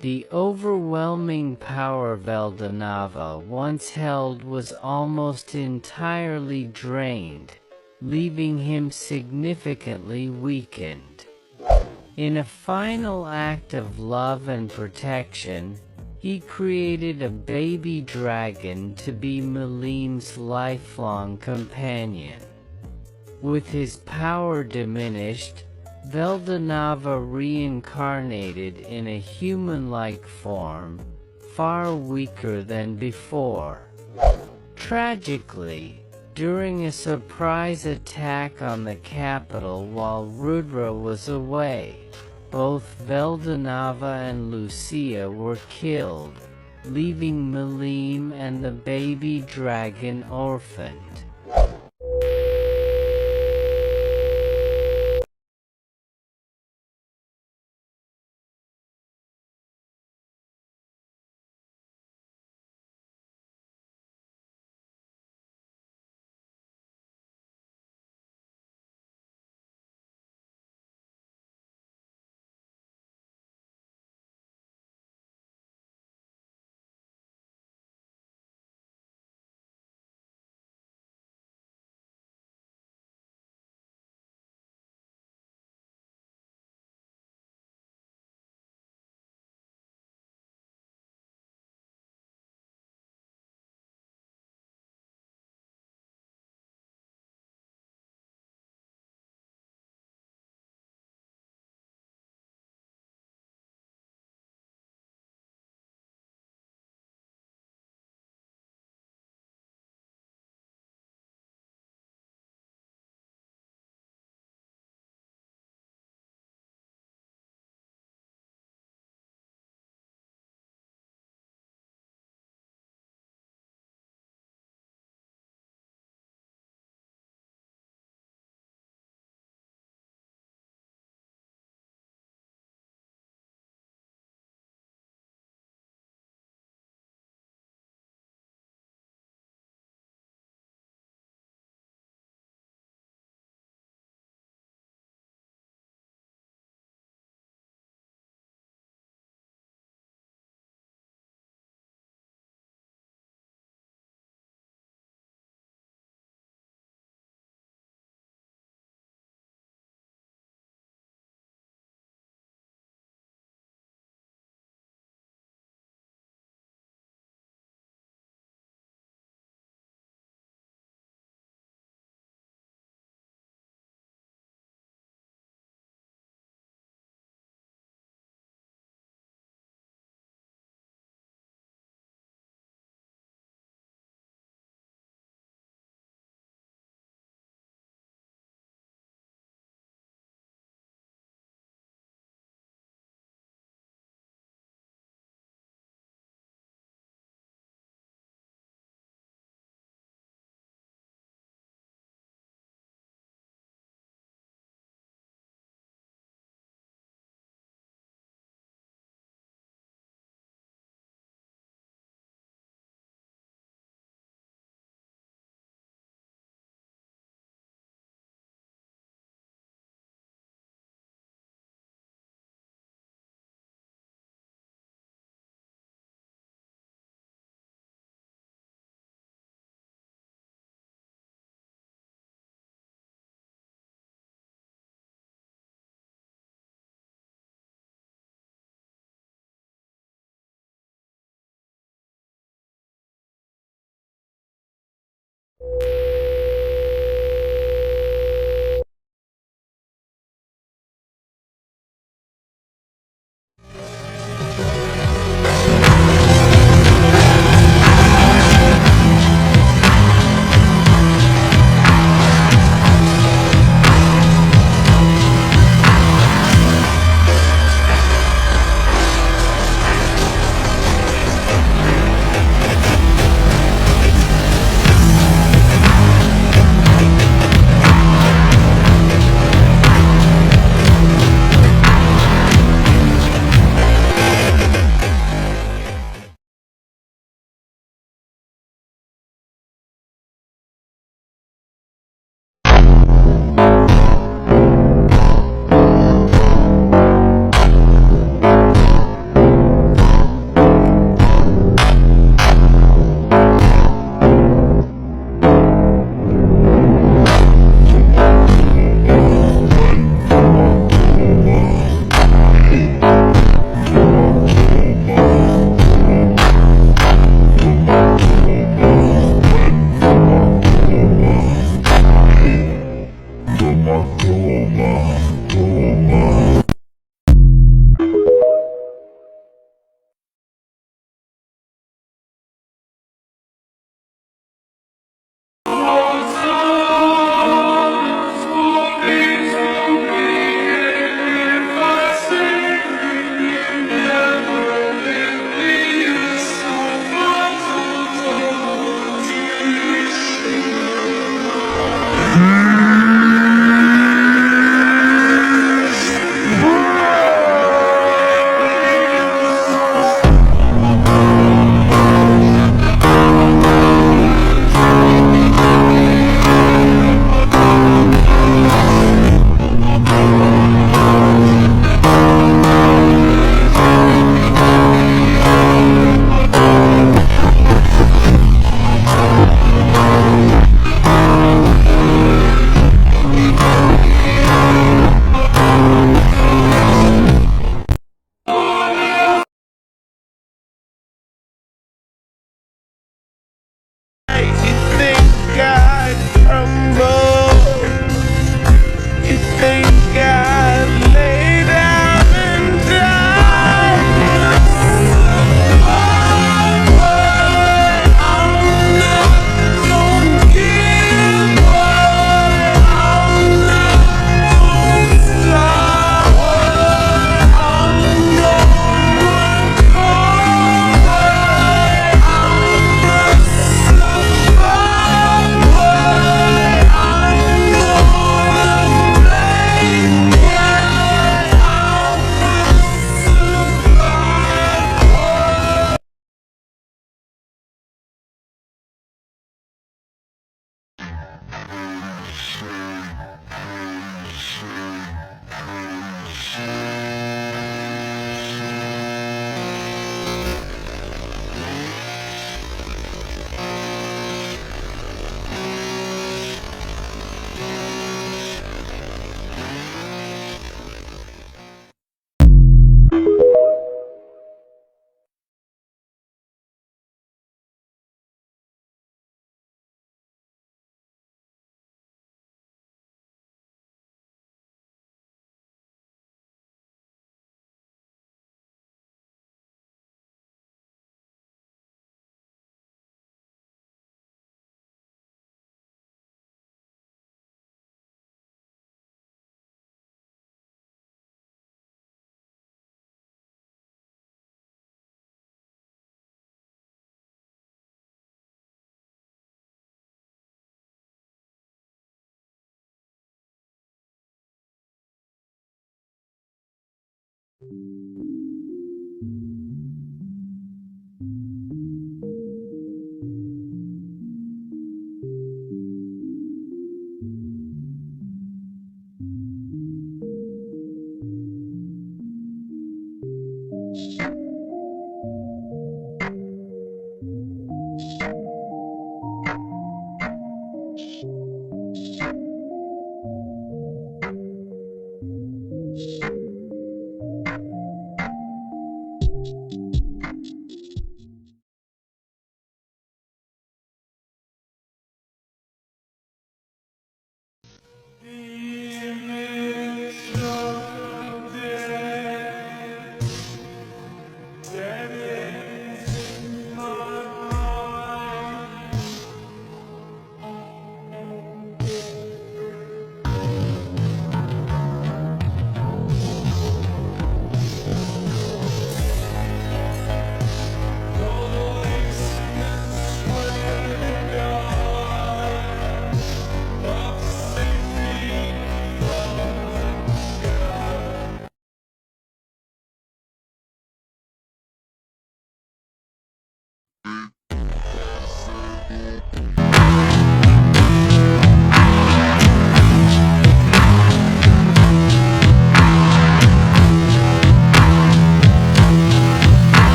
The overwhelming power Veldanava once held was almost entirely drained, leaving him significantly weakened. In a final act of love and protection, he created a baby dragon to be Malim's lifelong companion. With his power diminished, Veldanava reincarnated in a human-like form, far weaker than before. Tragically, during a surprise attack on the capital while Rudra was away, both Veldanava and Lucia were killed, leaving Malim and the baby dragon orphaned.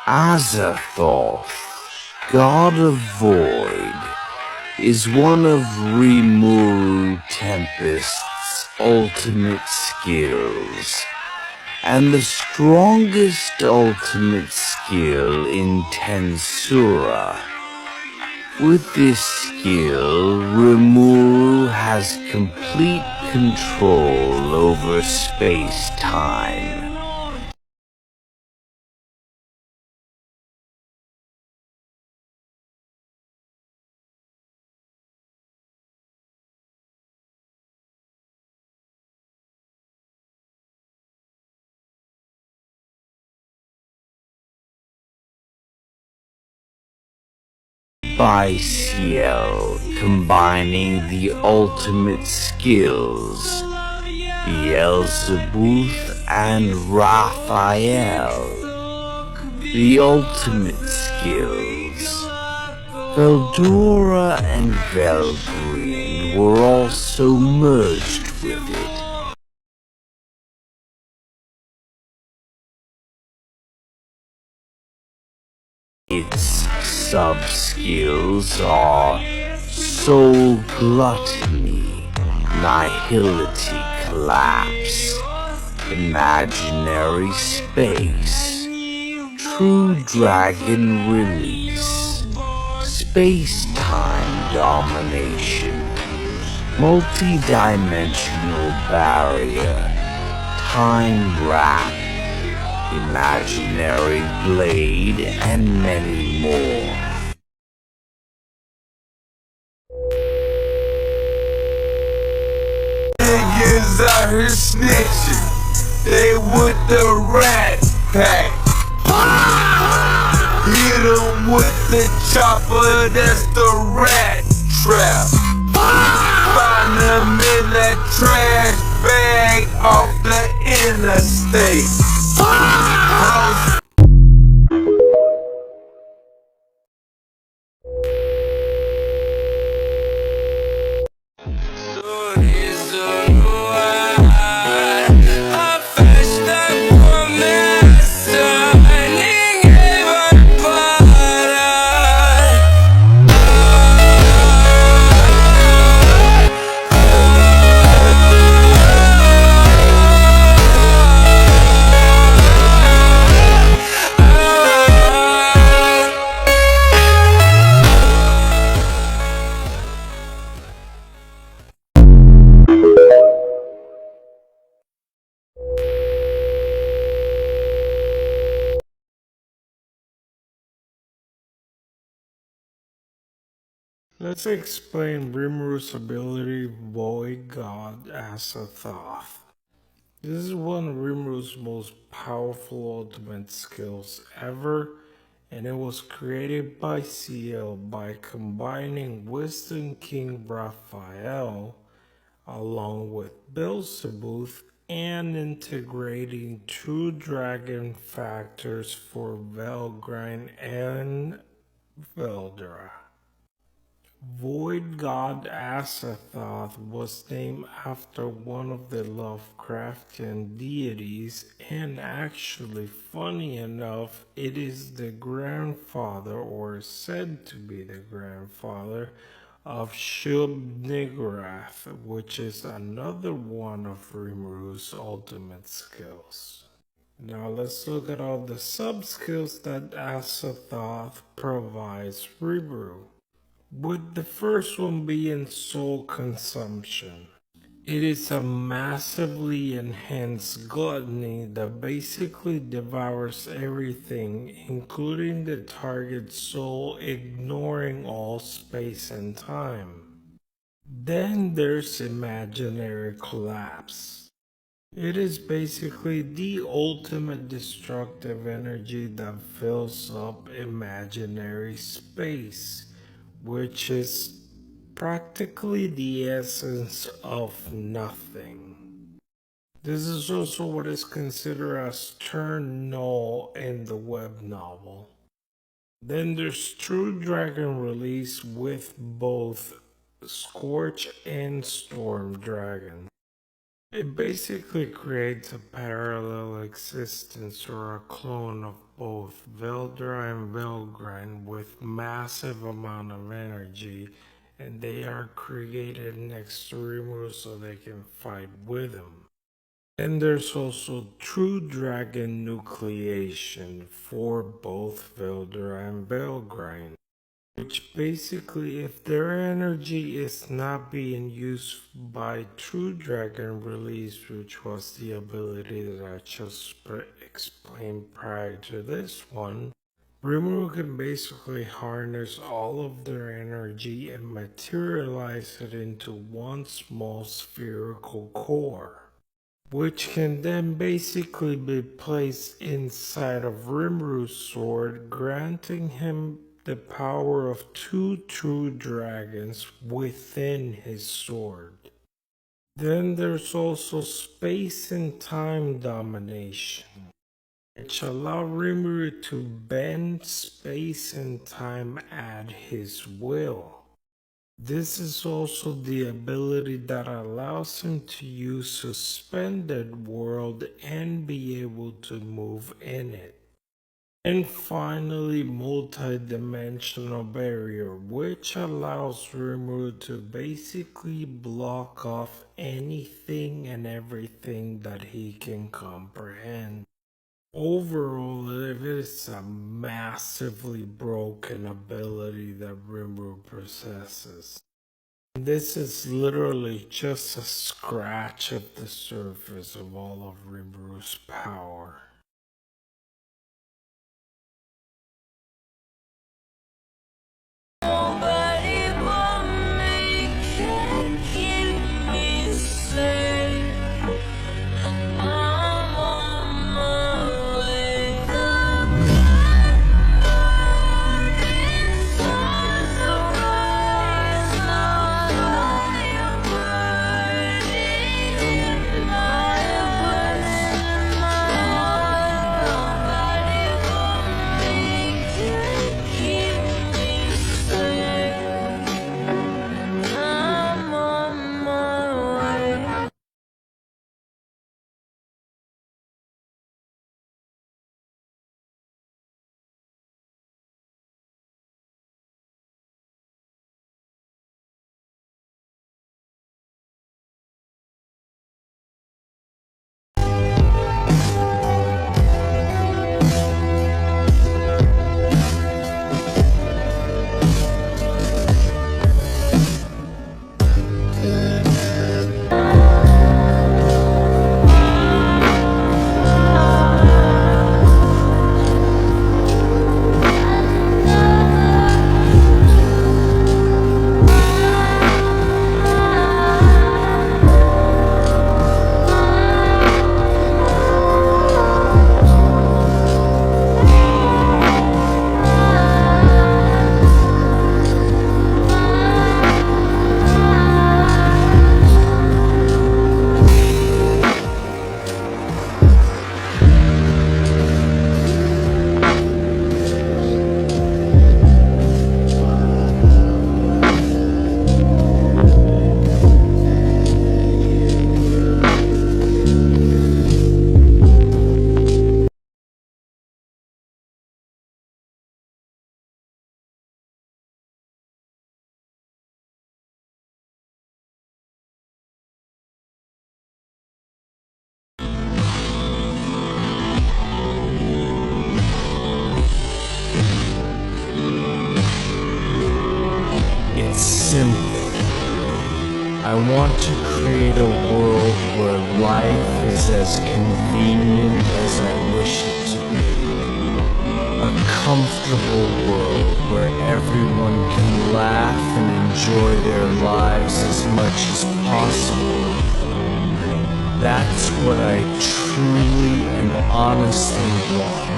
Azathoth, God of Void, is one of Rimuru Tempest's ultimate skills, and the strongest ultimate skill in Tensura. With this skill, Rimuru has complete control over space-time. By Ciel combining the ultimate skills, Beelzebub and Raphael. The ultimate skills, Veldura and Velgrynd, were also merged with it. Its sub-skills are Soul Gluttony, Nihility Collapse, Imaginary Space, True Dragon Release, Space-Time Domination, Multi-Dimensional Barrier, Time Wrap, Imaginary Blade, and many more. Niggas out here snitching, they with the rat pack. Hit 'em with the chopper, that's the rat trap. Find 'em in that trash bag off the interstate. Let's explain Rimuru's ability Void God Azathoth. This is one of Rimuru's most powerful ultimate skills ever, and it was created by Ciel by combining Wisdom King Raphael along with Beelzebub and integrating two dragon factors for Velgrynd and Veldra. Void God Azathoth was named after one of the Lovecraftian deities, and actually, funny enough, it is the grandfather, or said to be the grandfather, of Shub-Niggurath, which is another one of Rimuru's ultimate skills. Now let's look at all the sub-skills that Azathoth provides Rimuru, with the first one being soul consumption. It is a massively enhanced gluttony that basically devours everything, including the target's soul, ignoring all space and time. Then there's imaginary collapse. It is basically the ultimate destructive energy that fills up imaginary space, which is practically the essence of nothing. This is also what is considered as turn null in the web novel. Then there's True Dragon Release with both Scorch and Storm Dragon. It basically creates a parallel existence or a clone of both Veldra and Velgrynd with massive amount of energy, and they are created next to Rimuru so they can fight with him. And there's also true dragon nucleation for both Veldra and Velgrynd, which basically, if their energy is not being used by True Dragon Release, which was the ability that I just explained prior to this one, Rimuru can basically harness all of their energy and materialize it into one small spherical core, which can then basically be placed inside of Rimuru's sword, granting him the power of two true dragons within his sword. Then there's also space and time domination, which allow Rimuru to bend space and time at his will. This is also the ability that allows him to use suspended world and be able to move in it. And finally, multi-dimensional barrier, which allows Rimuru to basically block off anything and everything that he can comprehend. Overall, it is a massively broken ability that Rimuru possesses. This is literally just a scratch of the surface of all of Rimuru's power. Nobody but me can keep me safe. I'm on my way. It's simple. I want to create a world where life is as convenient as I wish it to be. A comfortable world where everyone can laugh and enjoy their lives as much as possible. That's what I truly and honestly want.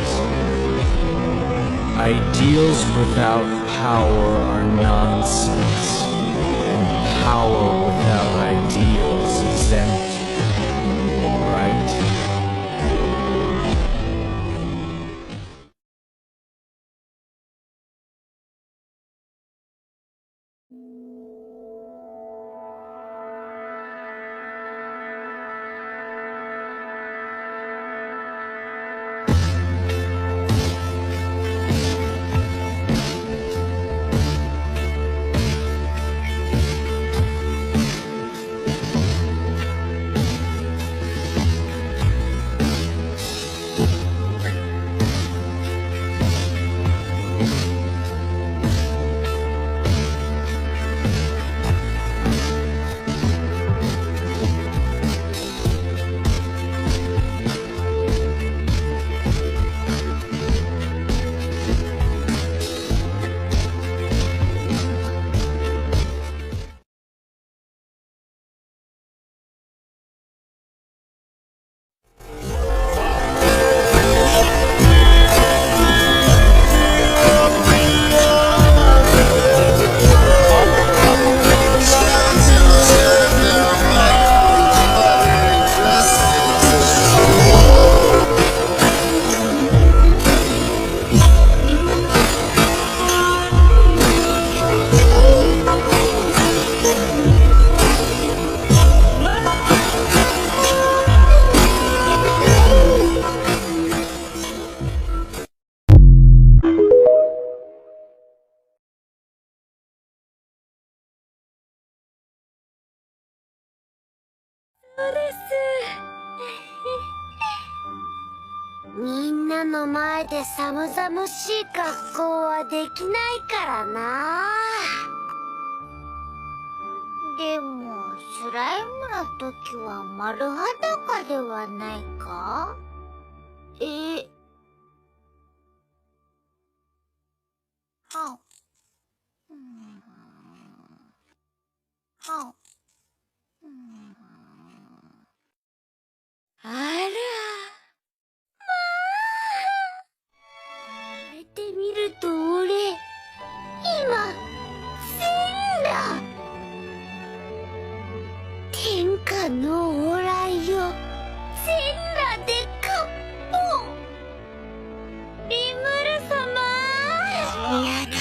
Ideals without power are nonsense, and power without ideals is empty, right? の前で寒々しい格好はできないからな。でもスライムの時は丸裸ではないか？ははあら、言われてみると俺、今、全裸。天下の往来よ、全裸でかっぽ。リムル様。やだ、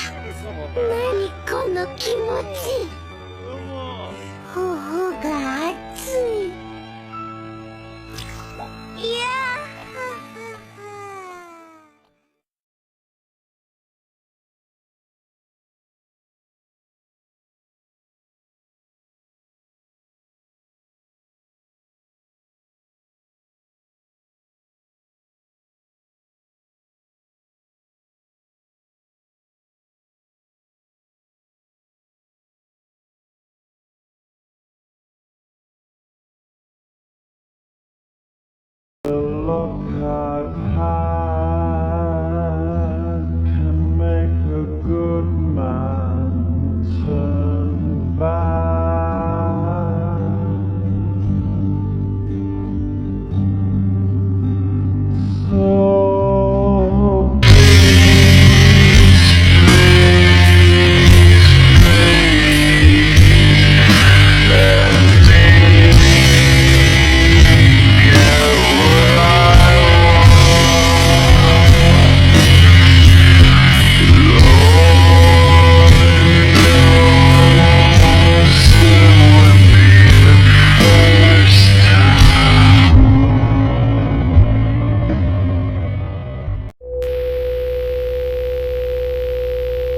何この気持ち。頬が熱い。いや